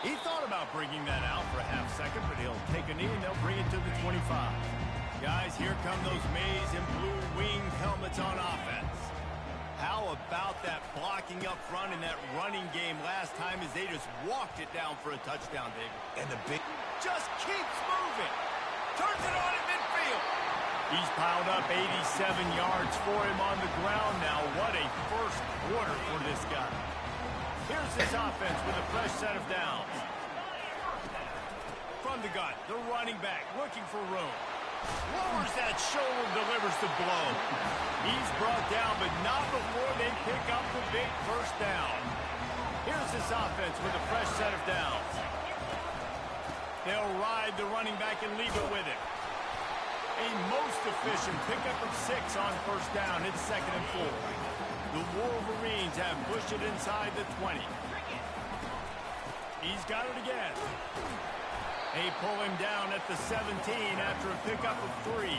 He thought about bringing that out for a half-second, but he'll take a knee and they'll bring it to the 25. Guys, here come those maize and blue wing helmets on offense. How about that blocking up front in that running game last time as they just walked it down for a touchdown, David? And the big Just keeps moving. Turns it on at midfield. He's piled up 87 yards for him on the ground now. What a first quarter for this guy. Here's his offense with a fresh set of downs. From the gun, the running back looking for room. Lowers that shoulder, delivers the blow. He's brought down, but not before they pick up the big first down. Here's his offense with a fresh set of downs. They'll ride the running back and leave it with him. A most efficient pickup of 6 on 1st down. It's 2nd and 4. The Wolverines have pushed it inside the 20. He's got it again. They pull him down at the 17 after a pickup of 3.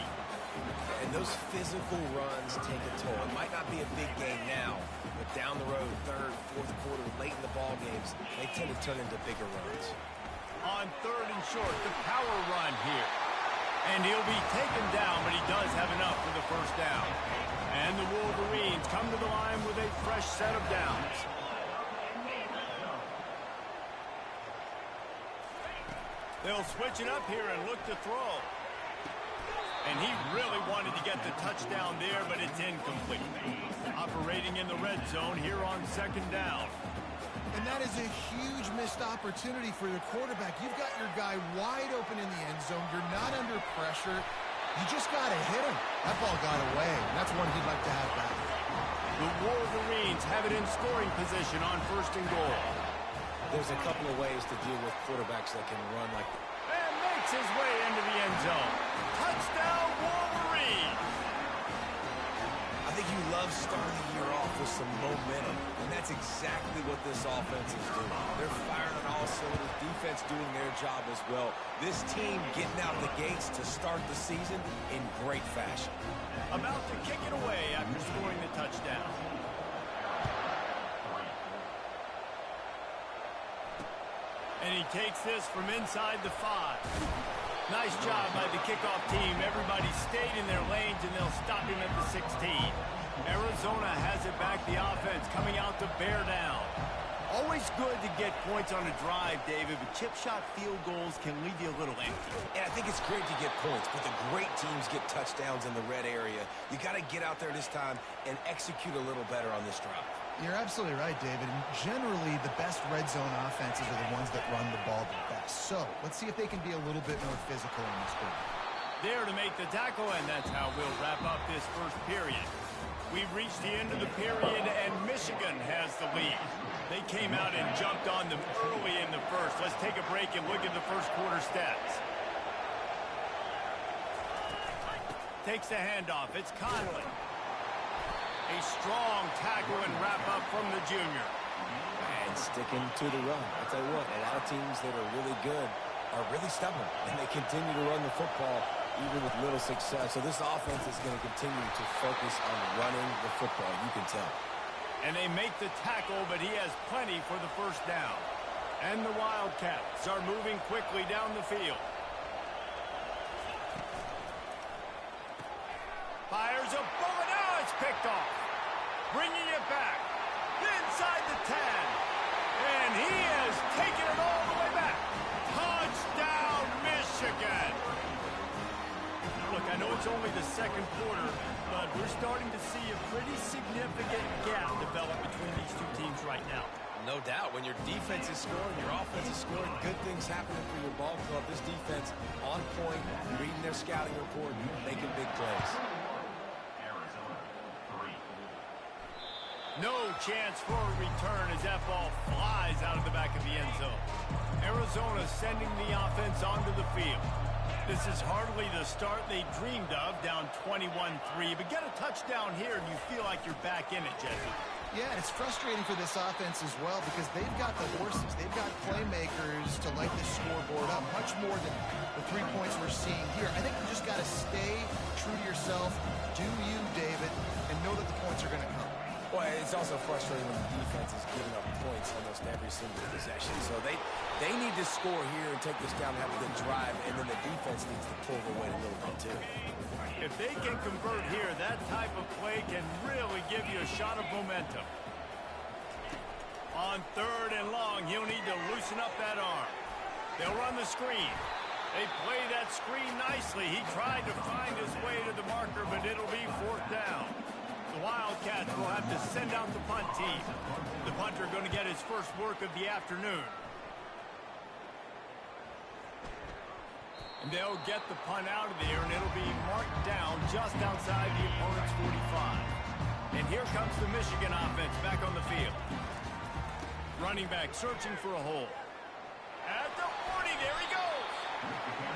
And those physical runs take a toll. It might not be a big game now, but down the road, 3rd, 4th quarter, late in the ball games, they tend to turn into bigger runs. On 3rd and short, the power run here. And he'll be taken down, but he does have enough for the first down. And the Wolverines come to the line with a fresh set of downs. They'll switch it up here and look to throw. And he really wanted to get the touchdown there, but it's incomplete. Operating in the red zone here on 2nd down. And that is a huge missed opportunity for the quarterback. You've got your guy wide open in the end zone. You're not under pressure. You just got to hit him. That ball got away. That's one he'd like to have back. The Wolverines have it in scoring position on 1st and goal. There's a couple of ways to deal with quarterbacks that can run like... And makes his way into the end zone. Touchdown, Wolverines! I think you love starting the year off with some momentum, and that's exactly what this offense is doing. They're firing on all cylinders, defense doing their job as well. This team getting out the gates to start the season in great fashion. About to kick it away after scoring the touchdown. And he takes this from inside the 5. Nice job by the kickoff team. Everybody stayed in their lanes, and they'll stop him at the 16. Arizona has it back. The offense coming out to bear down. Always good to get points on a drive, David, but chip shot field goals can leave you a little empty. And I think it's great to get points, but the great teams get touchdowns in the red area. You got to get out there this time and execute a little better on this drive. You're absolutely right, David. And generally, the best red zone offenses are the ones that run the ball the best. So let's see if they can be a little bit more physical in this game. There to make the tackle, and that's how we'll wrap up this first period. We've reached the end of the period, and Michigan has the lead. They came out and jumped on them early in the first. Let's take a break and look at the first quarter stats. Takes the handoff. It's Conley. A strong tackle and wrap-up from the junior. And sticking to the run. I'll tell you what, a lot of teams that are really good are really stubborn, and they continue to run the football even with little success. So this offense is going to continue to focus on running the football, you can tell. And they make the tackle, but he has plenty for the first down. And the Wildcats are moving quickly down the field. Fires a bullet. Now it's picked off. Bringing it back. Inside the 10. And he has taken it all the way back. Touchdown, Michigan. Look, I know it's only the second quarter, but we're starting to see a pretty significant gap develop between these two teams right now. No doubt. When your defense is scoring, your offense is scoring, good things happening for your ball club. This defense on point, reading their scouting report, making big plays. No chance for a return as that ball flies out of the back of the end zone. Arizona sending the offense onto the field. This is hardly the start they dreamed of, down 21-3. But get a touchdown here and you feel like you're back in it, Jesse. Yeah, it's frustrating for this offense as well because they've got the horses. They've got playmakers to light this scoreboard up much more than the 3 points we're seeing here. I think you just got to stay true to yourself, do you, David, and know that the points are going to come. Well, it's also frustrating when the defense is giving up points almost every single possession. So they need to score here and take this down and have a good drive, and then the defense needs to pull the weight a little bit too. If they can convert here, that type of play can really give you a shot of momentum. On 3rd and long, he'll need to loosen up that arm. They'll run the screen. They play that screen nicely. He tried to find his way to the marker, but it'll be 4th down. The Wildcats will have to send out the punt team. The punter going to get his first work of the afternoon. And they'll get the punt out of there, and it'll be marked down just outside the opponent's 45. And here comes the Michigan offense back on the field. Running back searching for a hole. At the 40, there he goes.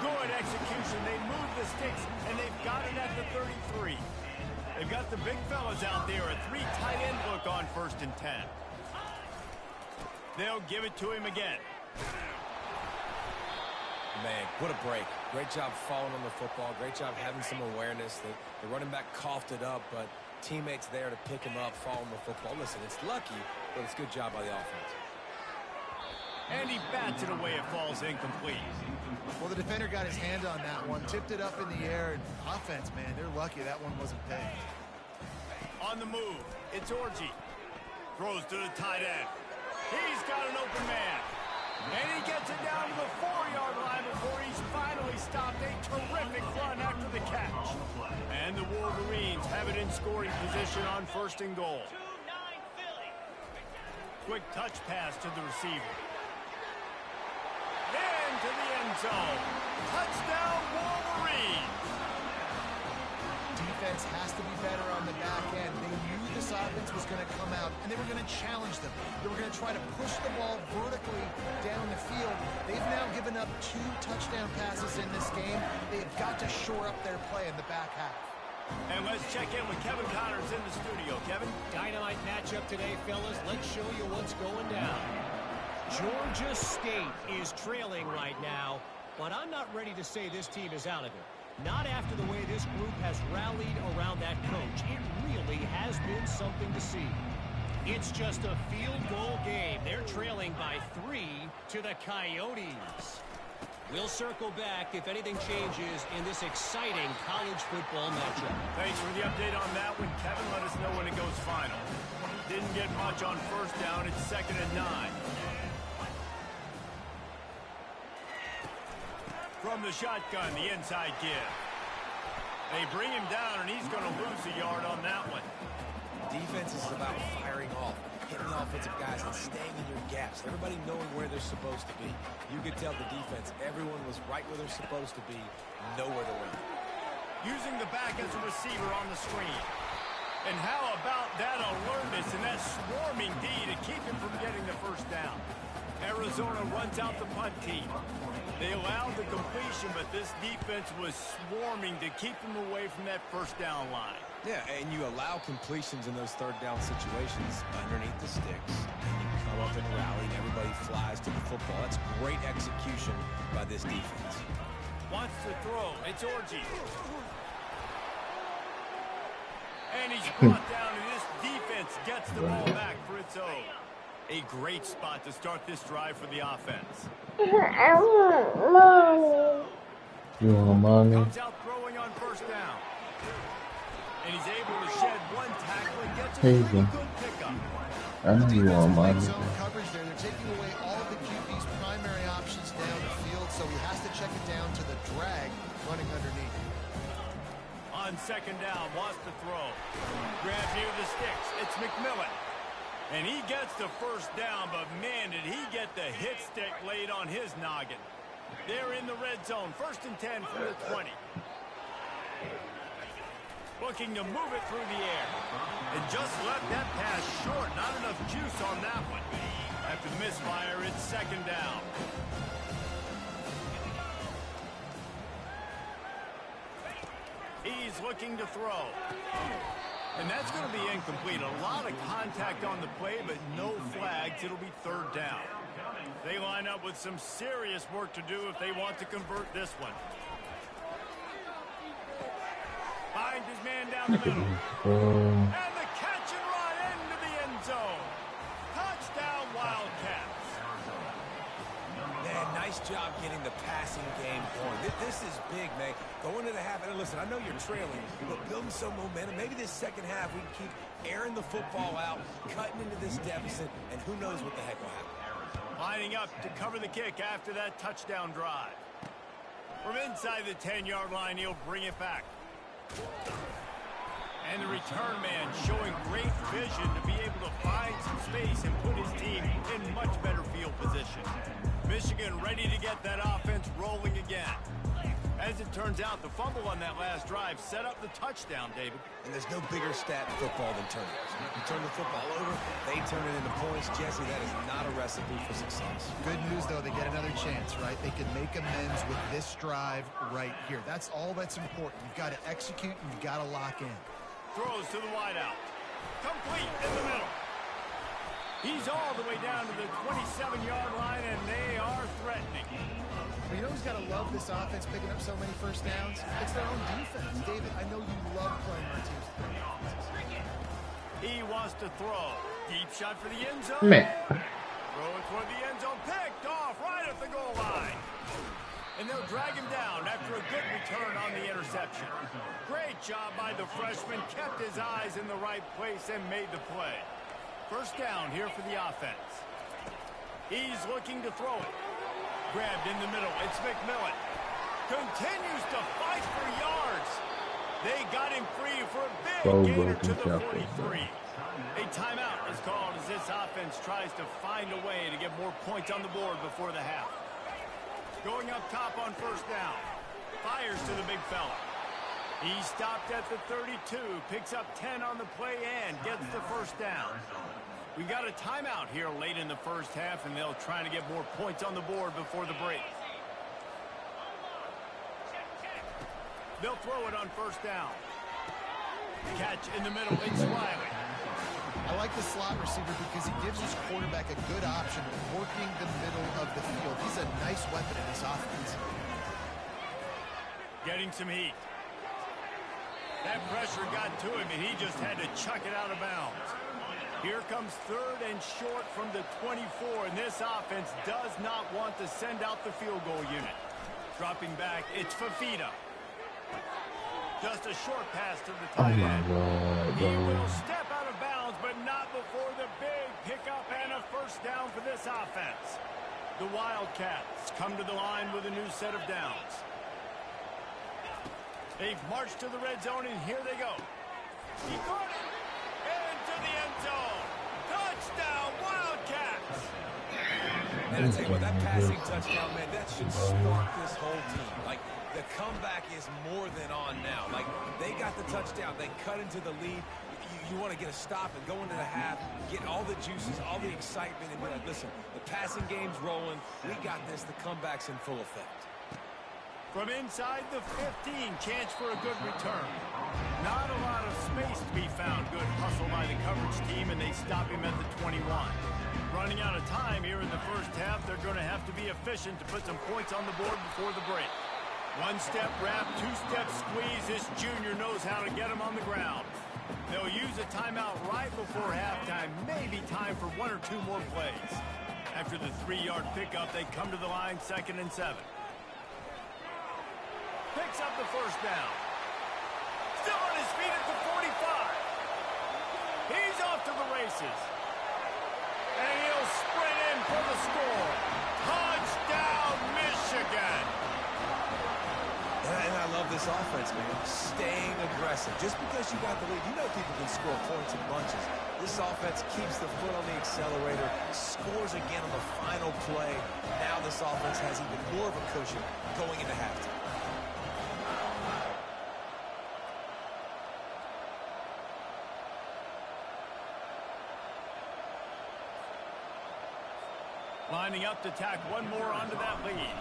Good execution. They move the sticks, and they've got it at the 33. They've got the big fellas out there, a 3 tight end look on 1st and 10. They'll give it to him again. Man, what a break. Great job falling on the football. Great job having some awareness. The running back coughed it up, but teammates there to pick him up, fall on the football. Listen, it's lucky, but it's a good job by the offense. And he bats it away. It falls incomplete. Well, the defender got his hand on that one, tipped it up in the air. And offense, man, they're lucky that one wasn't pegged. On the move, it's Orji. Throws to the tight end. He's got an open man. And he gets it down to the 4-yard line before he's finally stopped. A terrific run after the catch. And the Wolverines have it in scoring position on 1st and goal. Quick touch pass to the receiver. Into the end zone. Touchdown, Wolverines. Defense has to be better on the back end. They knew this offense was going to come out, and they were going to challenge them. They were going to try to push the ball vertically down the field. They've now given up 2 touchdown passes in this game. They've got to shore up their play in the back half. And let's check in with Kevin Connors in the studio. Kevin? Dynamite matchup today, fellas. Let's show you what's going down. Georgia State is trailing right now, but I'm not ready to say this team is out of it. Not after the way this group has rallied around that coach. It really has been something to see. It's just a field goal game. They're trailing by 3 to the Coyotes. We'll circle back if anything changes in this exciting college football matchup. Thanks for the update on that one, Kevin. Let us know when it goes final. Didn't get much on 1st down. It's 2nd and 9. From the shotgun, the inside give. They bring him down, and he's going to lose a yard on that one. Defense is about firing off, hitting offensive guys, and staying in your gaps. Everybody knowing where they're supposed to be. You could tell the defense, everyone was right where they're supposed to be, nowhere to run. Using the back as a receiver on the screen. And how about that alertness and that swarming D to keep him from getting the 1st down? Arizona runs out the punt team. They allowed the completion, but this defense was swarming to keep them away from that 1st down line. Yeah, and you allow completions in those 3rd down situations underneath the sticks. And you come up and rally, and everybody flies to the football. That's great execution by this defense. Wants to throw. It's Orgy. And he's brought down, and this defense gets the ball back for its own. A great spot to start this drive for the offense. I want mommy. You want mommy? Comes out throwing on first down. And he's able to shed one tackle and gets a pretty good pickup. I know you want mommy. Zone coverage there. They're taking away all the QB's primary options down the field, so he has to check it down to the drag running underneath. On second down, wants to throw. Grab near the sticks. It's McMillan. And he gets the first down, but man, did he get the hit stick laid on his noggin. They're in the red zone. 1st and 10 from the 20. Looking to move it through the air. And just left that pass short. Not enough juice on that one. After the misfire, it's second down. He's looking to throw. And that's going to be incomplete. A lot of contact on the play, but no flags. It'll be 3rd down. They line up with some serious work to do if they want to convert this one. Finds his man down the middle. And the catch and run into the end zone. Touchdown, Wildcats. Man, nice job getting the passing game going. This is big, man. Going into the half, and listen, I know you're trailing, but building some momentum. Maybe this second half we can keep airing the football out, cutting into this deficit, and who knows what the heck will happen. Lining up to cover the kick after that touchdown drive. From inside the 10-yard line, he'll bring it back. And the return man showing great vision to be able to find some space and put his team in much better field position. Michigan ready to get that offense rolling again. As it turns out, the fumble on that last drive set up the touchdown, David. And there's no bigger stat in football than turnovers. You turn the football over, they turn it into points. Jesse, that is not a recipe for success. Good news, though, they get another chance, right? They can make amends with this drive right here. That's all that's important. You've got to execute, and you've got to lock in. Throws to the wideout. Complete in the middle. He's all the way down to the 27-yard line, and they are threatening. Well, you know who's got to love this offense picking up so many first downs? It's their own defense. David, I know you love playing our team's defense. He wants to throw. Deep shot for the end zone. Man. Throw it toward the end zone. Picked off right at the goal line. And they'll drag him down after a good return on the interception. Great job by the freshman. Kept his eyes in the right place and made the play. First down here for the offense. He's looking to throw it. Grabbed in the middle. It's McMillan. Continues to fight for yards. They got him free for a big gainer to the 43. A timeout is called as this offense tries to find a way to get more points on the board before the half. Going up top on first down. Fires to the big fella. He stopped at the 32. Picks up 10 on the play and gets the first down. We got a timeout here late in the first half, and they'll try to get more points on the board before the break. They'll throw it on first down. Catch in the middle. It's Riley. I like the slot receiver because he gives his quarterback a good option of working the middle of the field. He's a nice weapon in this offense. Getting some heat. That pressure got to him, and he just had to chuck it out of bounds. Here comes 3rd and short from the 24, and this offense does not want to send out the field goal unit. Dropping back, it's Fafita. Just a short pass to the tight end. He will step out of bounds, but not before the big pickup and a first down for this offense. The Wildcats come to the line with a new set of downs. They've marched to the red zone, and here they go. He caught it. Into the end zone. Touchdown, Wildcats. And I tell you what, that passing touchdown, man, that should spark this whole team. Like, the comeback is more than on now. Like, they got the touchdown. They cut into the lead. You want to get a stop and go into the half, get all the juices, all the excitement, and be like, listen, the passing game's rolling. We got this. The comeback's in full effect. From inside the 15, chance for a good return. Not a lot of space to be found. Good hustle by the coverage team, and they stop him at the 21. Running out of time here in the first half, they're going to have to be efficient to put some points on the board before the break. One-step wrap, two-step squeeze. This junior knows how to get him on the ground. They'll use a timeout right before halftime. Maybe time for 1 or 2 more plays. After the 3-yard pickup, they come to the line, 2nd and 7. Picks up the first down. Still on his feet at the 45. He's off to the races. And he'll sprint in for the score. Touchdown, Michigan. And I love this offense, man. Staying aggressive. Just because you got the lead, you know people can score points in bunches. This offense keeps the foot on the accelerator, scores again on the final play. Now this offense has even more of a cushion going into halftime. Lining up to tack one more onto that lead.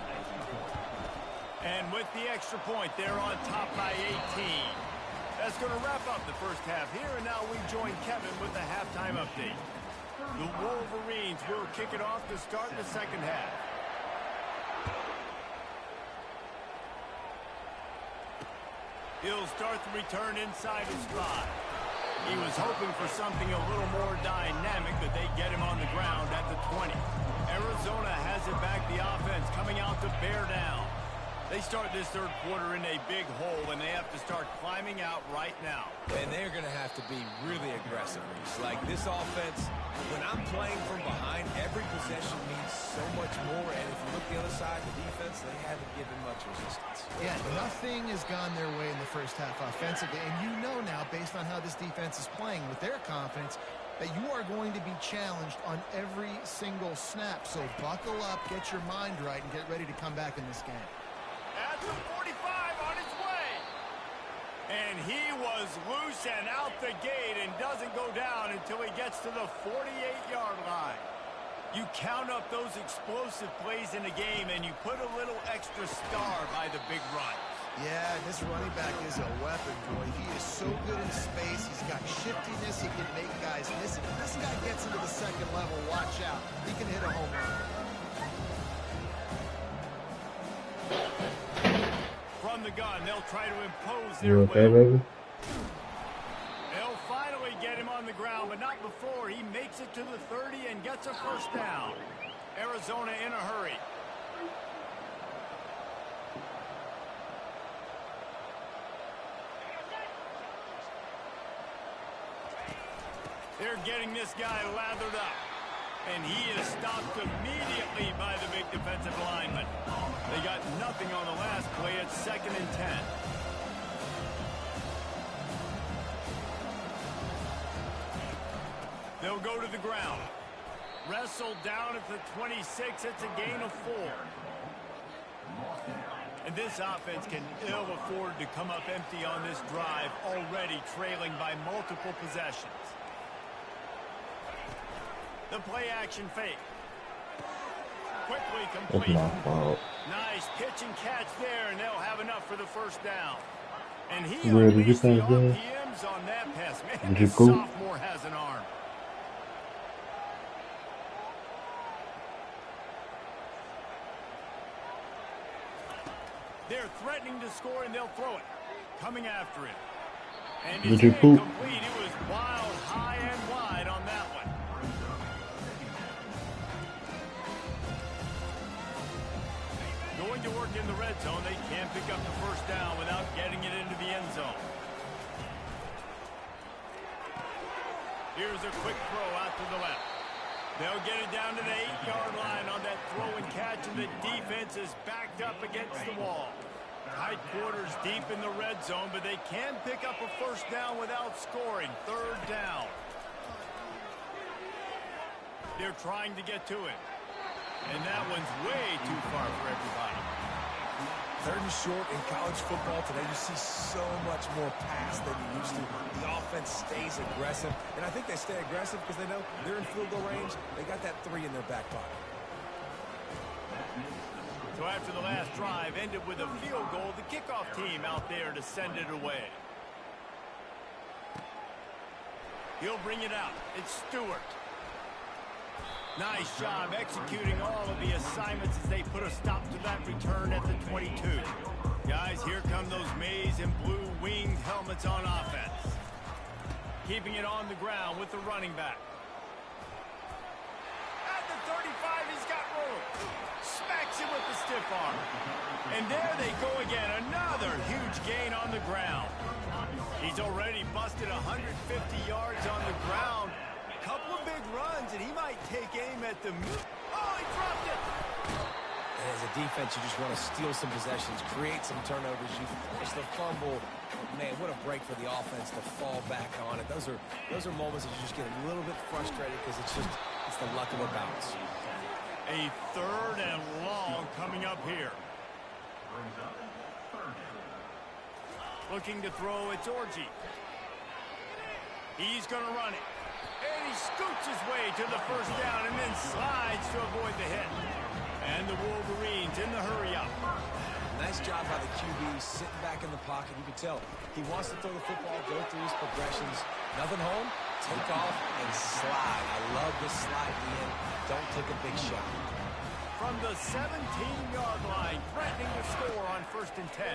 And with the extra point, they're on top by 18. That's going to wrap up the first half here, and now we join Kevin with the halftime update. The Wolverines will kick it off to start the second half. He'll start the return inside his stride. He was hoping for something a little more dynamic, but they get him on the ground at the 20. Arizona has it back, the offense coming out to bear down. They start this third quarter in a big hole, and they have to start climbing out right now. And they're going to have to be really aggressive. Like this offense, when I'm playing from behind, every possession means so much more. And if you look the other side, the defense, they haven't given much resistance. Yeah, nothing has gone their way in the first half offensively. And you know now, based on how this defense is playing with their confidence, that you are going to be challenged on every single snap. So buckle up, get your mind right, and get ready to come back in this game. At the 45 on his way. And he was loose and out the gate and doesn't go down until he gets to the 48-yard line. You count up those explosive plays in a game and you put a little extra star by the big run. Yeah, this running back is a weapon, boy. He is so good in space. He's got shiftiness. He can make guys miss it. If this guy gets into the second level, watch out. He can hit a home run. From the gun, they'll try to impose their You okay, will. baby? They'll finally get him on the ground, but not before he makes it to the 30 and gets a first down. Arizona in a hurry. They're getting this guy lathered up. And he is stopped immediately by the big defensive lineman. They got nothing on the last play. It's 2nd and 10. They'll go to the ground. Wrestled down at the 26. It's a gain of 4. And this offense can ill afford to come up empty on this drive, already trailing by multiple possessions. The play action fake. Quickly That's complete. my fault. Nice pitch and catch there, and they'll have enough for the first down. And he Where did you unleashed the think that? RPMs on that pass. Man, Did you this poop? sophomore has an arm. They're threatening to score, and they'll throw it. Coming after it. And Did it's you poop? incomplete. It was wild, high and wide on that one. Going to work in the red zone. They can't pick up the first down without getting it into the end zone. Here's a quick throw out to the left. They'll get it down to the 8-yard line on that throw and catch, and the defense is backed up against the wall. Tight quarters deep in the red zone, but they can pick up a first down without scoring. 3rd down. They're trying to get to it. And that one's way too far for everybody. 3rd and short in college football today. You see so much more pass than you used to. The offense stays aggressive. And I think they stay aggressive because they know they're in field goal range. They got that 3 in their back pocket. So after the last drive ended with a field goal, the kickoff team out there to send it away. He'll bring it out. It's Stewart. Nice job executing all of the assignments as they put a stop to that return at the 22. Guys, here come those maize and blue winged helmets on offense. Keeping it on the ground with the running back. At the 35, he's got room. Smacks him with the stiff arm. And there they go again. Another huge gain on the ground. He's already busted 150 yards on the ground. A couple of big runs, and he might take aim at the... Oh, he dropped it! And as a defense, you just want to steal some possessions, create some turnovers. You force the fumble. Man, what a break for the offense to fall back on it. Those are moments that you just get a little bit frustrated because it's the luck of a bounce. A 3rd and long coming up here. Looking to throw, it's Orji. He's going to run it. And he scoots his way to the first down and then slides to avoid the hit. And the Wolverines in the hurry-up. Nice job by the QB, sitting back in the pocket. You can tell he wants to throw the football, go through his progressions. Nothing home, take off, and slide. I love the slide in. Don't take a big shot. From the 17-yard line, threatening to score on 1st and 10.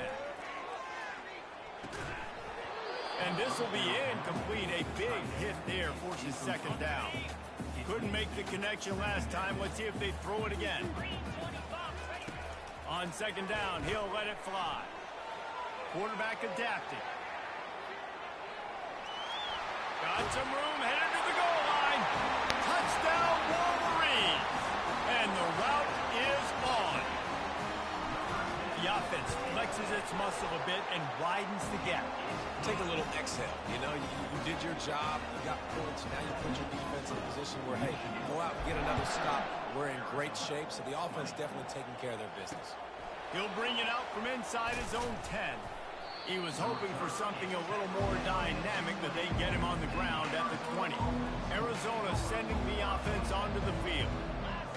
And this will be incomplete. A big hit there forces 2nd down. Couldn't make the connection last time. Let's see if they throw it again. On 2nd down, he'll let it fly. Quarterback adapting. Got some room, headed to the goal line. Touchdown, Wolverines. And the route is on. The offense flexes its muscle a bit and widens the gap. Take a little exhale. You know, you did your job. You got points. Now you put your defense in a position where, hey, go out and get another stop. We're in great shape, so the offense definitely taking care of their business. He'll bring it out from inside his own 10. He was hoping for something a little more dynamic, but they get him on the ground at the 20. Arizona sending the offense onto the field.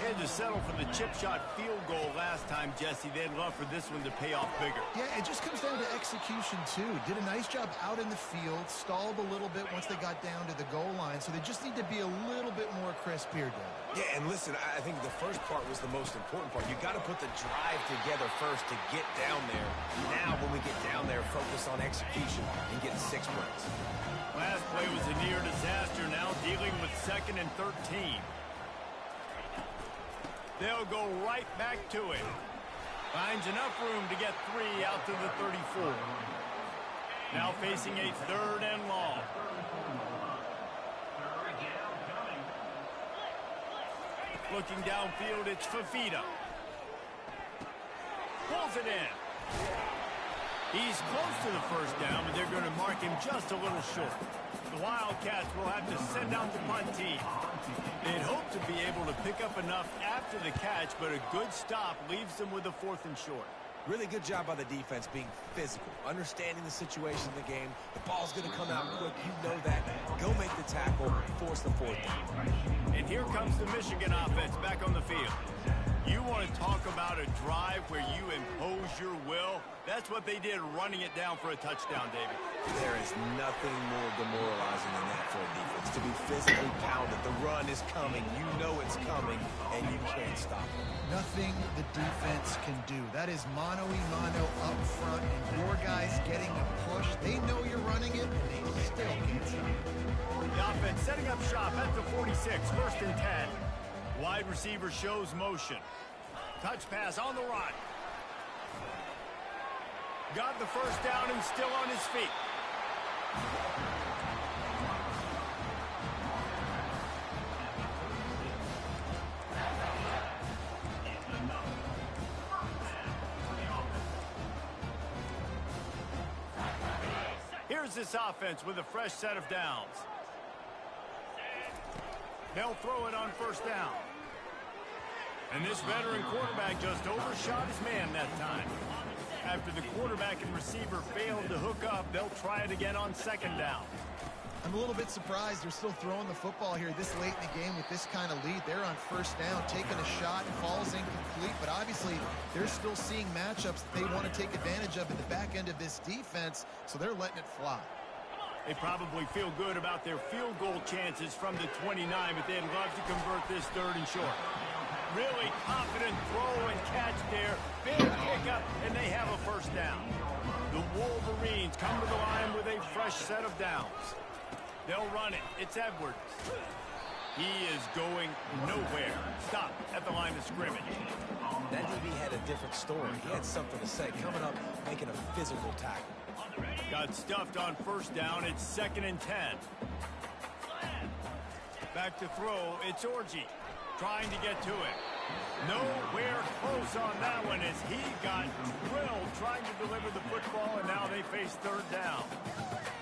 They had to settle for the chip shot field goal last time, Jesse. They'd love for this one to pay off bigger. Yeah, it just comes down to execution, too. Did a nice job out in the field, stalled a little bit once they got down to the goal line, so they just need to be a little bit more crisp here, Dave. Yeah, and listen, I think the first part was the most important part. You got to put the drive together first to get down there. Now, when we get down there, focus on execution and get 6 points. Last play was a near disaster. Now dealing with 2nd and 13. They'll go right back to it. Finds enough room to get 3 out to the 34. Now facing a 3rd and long. Looking downfield, it's Fafita. Pulls it in. He's close to the first down, but they're going to mark him just a little short. The Wildcats will have to send out the punt team. They'd hope to be able to pick up enough after the catch, but a good stop leaves them with a 4th and short. Really good job by the defense being physical, understanding the situation in the game. The ball's going to come out quick. You know that. Go make the tackle, force the 4th down. And here comes the Michigan offense back on the field. You want to talk about a drive where you impose your will? That's what they did, running it down for a touchdown, David. There is nothing more demoralizing than that for a defense. To be physically pounded. The run is coming. You know it's coming, and you can't stop it. Nothing the defense can do. That is mano-a-mano up front, and your guys getting a push. They know you're running it, and they still can't stop it. The offense setting up shop at the 46, 1st and 10. Wide receiver shows motion. Touch pass on the run. Got the first down and still on his feet. Here's this offense with a fresh set of downs. They'll throw it on 1st down. And this veteran quarterback just overshot his man that time. After the quarterback and receiver failed to hook up, they'll try it again on 2nd down. I'm a little bit surprised they're still throwing the football here this late in the game with this kind of lead. They're on 1st down, taking a shot, falls incomplete, but obviously they're still seeing matchups that they want to take advantage of in the back end of this defense, so they're letting it fly. They probably feel good about their field goal chances from the 29, but they'd love to convert this 3rd and short. Really confident throw and catch there. Big pickup, and they have a first down. The Wolverines come to the line with a fresh set of downs. They'll run it. It's Edwards. He is going nowhere. Stop at the line of scrimmage. That DB had a different story. He had something to say. Coming up, making a physical tackle. Got stuffed on first down. It's 2nd and 10. Back to throw. It's Orji trying to get to it. Nowhere close on that one as he got drilled trying to deliver the football, and now they face 3rd down.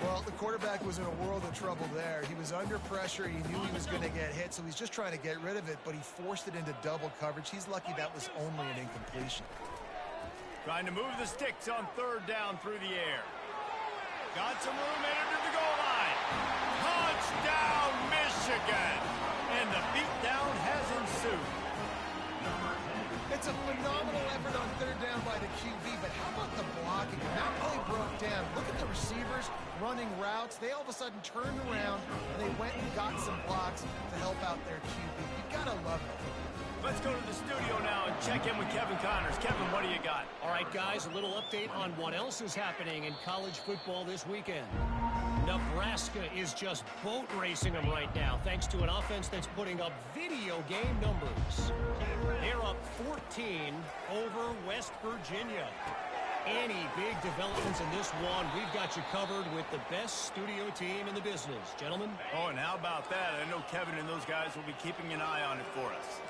Well, the quarterback was in a world of trouble there. He was under pressure. He knew he was going to get hit, so he's just trying to get rid of it, but he forced it into double coverage. He's lucky that was only an incompletion. Trying to move the sticks on 3rd down through the air. Got some room, headed to the goal line. Touchdown, Michigan! And the beatdown has ensued. It's a phenomenal effort on 3rd down by the QB, but how about the blocking? When that play broke down, look at the receivers running routes. They all of a sudden turned around, and they went and got some blocks to help out their QB. You gotta love it. Let's go to the studio now and check in with Kevin Connors. Kevin, what do you got? All right, guys, a little update on what else is happening in college football this weekend. Nebraska is just boat racing them right now, thanks to an offense that's putting up video game numbers. They're up 14 over West Virginia. Any big developments in this one, we've got you covered with the best studio team in the business. Gentlemen? Oh, and how about that? I know Kevin and those guys will be keeping an eye on it for us.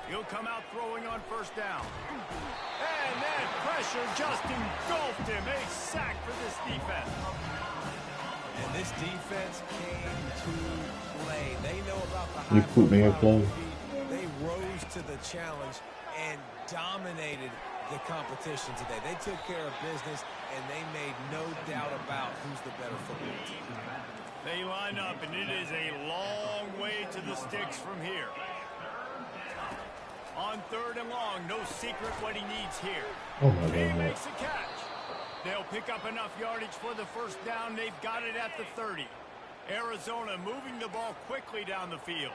He'll come out throwing on first down. And that pressure just engulfed him. A sack for this defense. And this defense came to play. They know about the You put me in play. They rose to the challenge and dominated the competition today. They took care of business, and they made no doubt about who's the better football team. They line up, and it is a long way to the sticks from here. On 3rd and long, no secret what he needs here. Oh my He God. makes a catch. They'll pick up enough yardage for the first down. They've got it at the 30. Arizona moving the ball quickly down the field.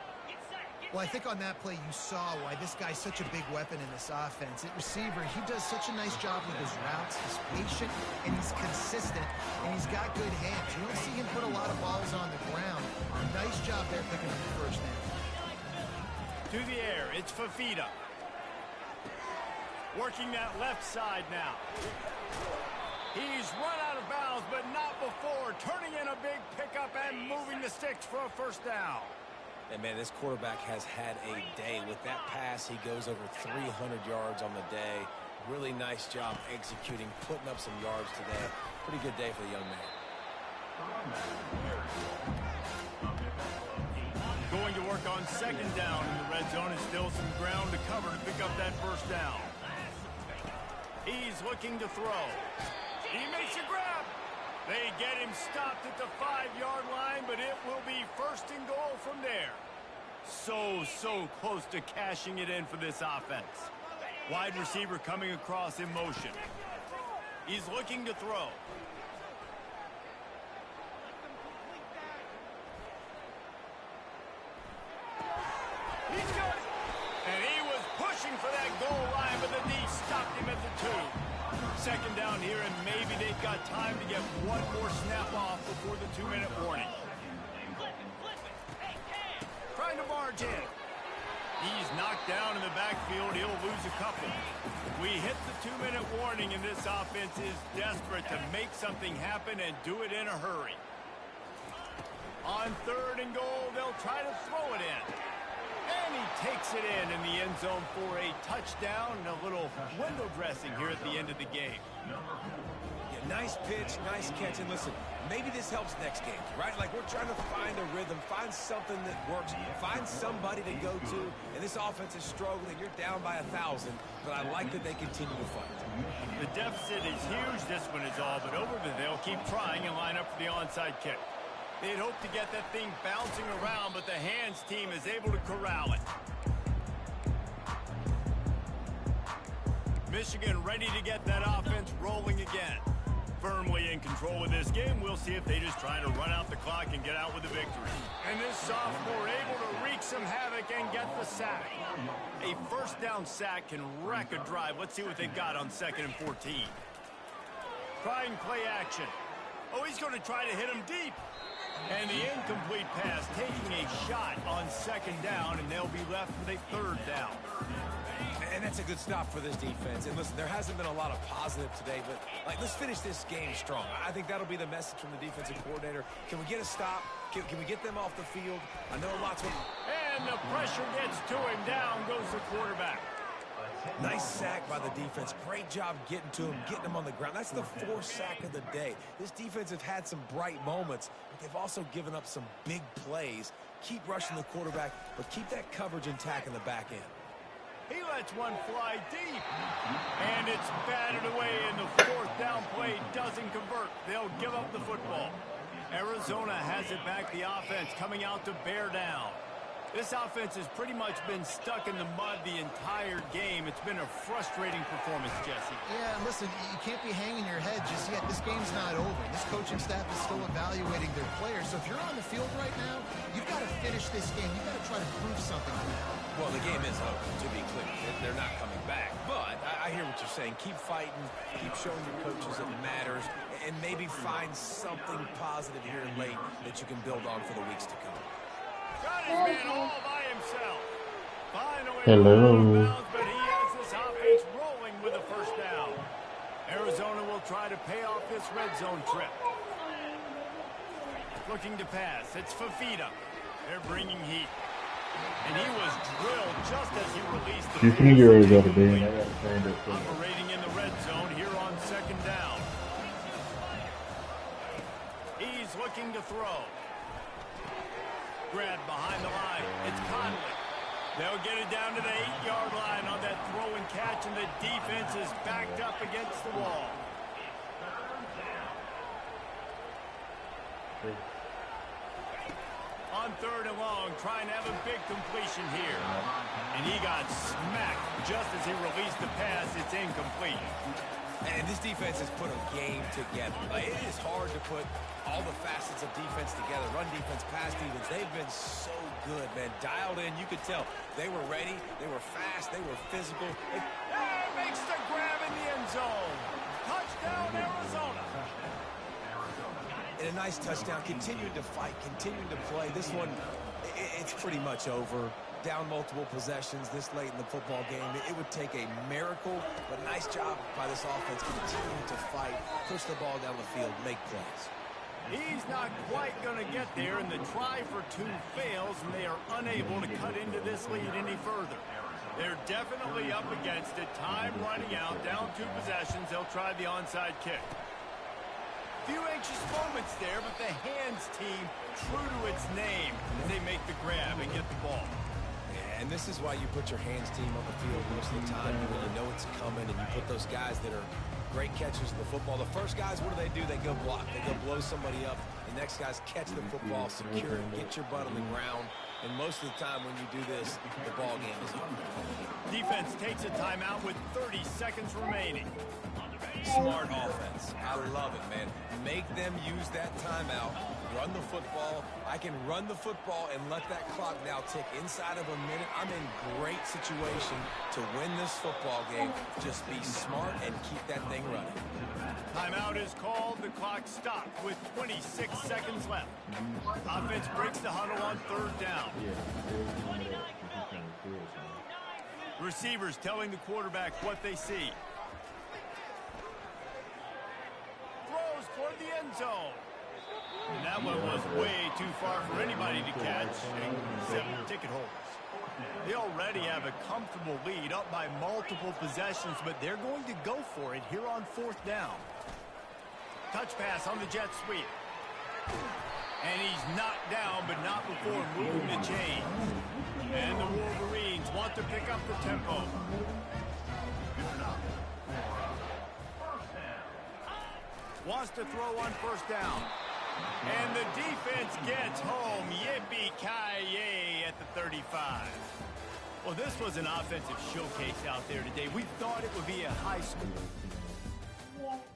Well, I think on that play you saw why this guy's such a big weapon in this offense. At receiver, he does such a nice job with his routes. He's patient, and he's consistent, and he's got good hands. You don't see him put a lot of balls on the ground. Nice job there picking up the first down. To the air, it's Fafita. Working that left side now. He's run out of bounds, but not before. Turning in a big pickup and moving the sticks for a first down. And, man, this quarterback has had a day. With that pass, he goes over 300 yards on the day. Really nice job executing, putting up some yards today. Pretty good day for the young man. Going to work on 2nd down in the red zone, and still some ground to cover to pick up that first down. He's looking to throw. He makes a grab. They get him stopped at the 5-yard line, but it will be 1st and goal from there. So close to cashing it in for this offense. Wide receiver coming across in motion. He's looking to throw. He's got it. And he was pushing for that goal line, but the knee stopped him at the 2. 2nd down here, and maybe they've got time to get one more snap off before the 2-minute warning. Trying to barge in. He's knocked down in the backfield. He'll lose a couple. We hit the 2-minute warning, and this offense is desperate to make something happen and do it in a hurry. On 3rd and goal, they'll try to throw it in. And he takes it in the end zone for a touchdown and a little window dressing here at the end of the game. Yeah, nice pitch, nice catch. And listen, maybe this helps next game, right? Like, we're trying to find a rhythm, find something that works, find somebody to go to. And this offense is struggling. You're down by 1,000, but I like that they continue to fight. The deficit is huge. This one is all but over, but they'll keep trying and line up for the onside kick. They'd hope to get that thing bouncing around, but the hands team is able to corral it. Michigan ready to get that offense rolling again. firmly in control of this game. We'll see if they just try to run out the clock and get out with the victory. And this sophomore able to wreak some havoc and get the sack. A first down sack can wreck a drive. Let's see what they've got on 2nd and 14. Trying play action. Oh, he's going to try to hit him deep. And the incomplete pass taking a shot on 2nd down, and they'll be left with a 3rd down. And that's a good stop for this defense. And listen, there hasn't been a lot of positive today, but let's finish this game strong. I think that'll be the message from the defensive coordinator. Can we get a stop? Can we get them off the field? I know lots of... And the pressure gets to him. Down goes the quarterback. Nice sack by the defense. Great job getting to him, getting him on the ground. That's the 4th sack of the day. This defense have had some bright moments, but they've also given up some big plays. Keep rushing the quarterback, but keep that coverage intact in the back end. He lets one fly deep. And it's batted away, and the 4th down play doesn't convert. They'll give up the football. Arizona has it back. The offense coming out to bear down. This offense has pretty much been stuck in the mud the entire game. It's been a frustrating performance, Jesse. Yeah, listen, you can't be hanging your head just yet. This game's not over. This coaching staff is still evaluating their players. So if you're on the field right now, you've got to finish this game. You've got to try to prove something to them. Well, the game is over, to be clear. They're not coming back. But I hear what you're saying. Keep fighting. Keep showing your coaches it matters. And maybe find something positive here late that you can build on for the weeks to come. Got his man all by himself. Finally, Hello. bounds, but he has this offense rolling with a 1st down. Arizona will try to pay off this red zone trip. Looking to pass. It's Fafita. They're bringing heat. And he was drilled just as he released the 2 years the other day, and I got turned up. operating in the red zone here on 2nd down. He's looking to throw. Grab behind the line. It's Conley. They'll get it down to the 8-yard line on that throw and catch, and the defense is backed up against the wall. On 3rd and long, trying to have a big completion here. And he got smacked just as he released the pass. It's incomplete. And this defense has put a game together. It is hard to put all the facets of defense together. Run defense, pass defense. They've been so good, man. Dialed in. You could tell they were ready. They were fast. They were physical. Makes the grab in the end zone. Touchdown, Arizona. And a nice touchdown. Continued to fight. Continued to play. This one, it's pretty much over. Down multiple possessions this late in the football game. It would take a miracle, but nice job by this offense continuing to fight, push the ball down the field, make plays. He's not quite going to get there, and the try for 2 fails, and they are unable to cut into this lead any further. They're definitely up against it. Time running out, down 2 possessions. They'll try the onside kick. Few anxious moments there, but the hands team, true to its name, they make the grab and get the ball. And this is why you put your hands team on the field most of the time when you know it's coming, and you put those guys that are great catchers of the football. The first guys, what do? They go block. They go blow somebody up. The next guys catch the football, secure it, get your butt on the ground. And most of the time when you do this, the ball game is over. Defense takes a timeout with 30 seconds remaining. Smart offense. I love it, man. Make them use that timeout. Run the football. I can run the football and let that clock now tick inside of a minute. I'm in great situation to win this football game. Just be smart and keep that thing running. Timeout is called. The clock stopped with 26 seconds left. Offense breaks the huddle on 3rd down. Receivers telling the quarterback what they see. Throws toward the end zone. And that one was way too far for anybody to catch, except ticket holders. They already have a comfortable lead, up by multiple possessions, but they're going to go for it here on 4th down. Touch pass on the jet sweep. And he's knocked down, but not before moving the chain. And the Wolverines want to pick up the tempo. Wants to throw on 1st down. And the defense gets home. Yippee-ki-yay at the 35. Well, this was an offensive showcase out there today. We thought it would be a high school.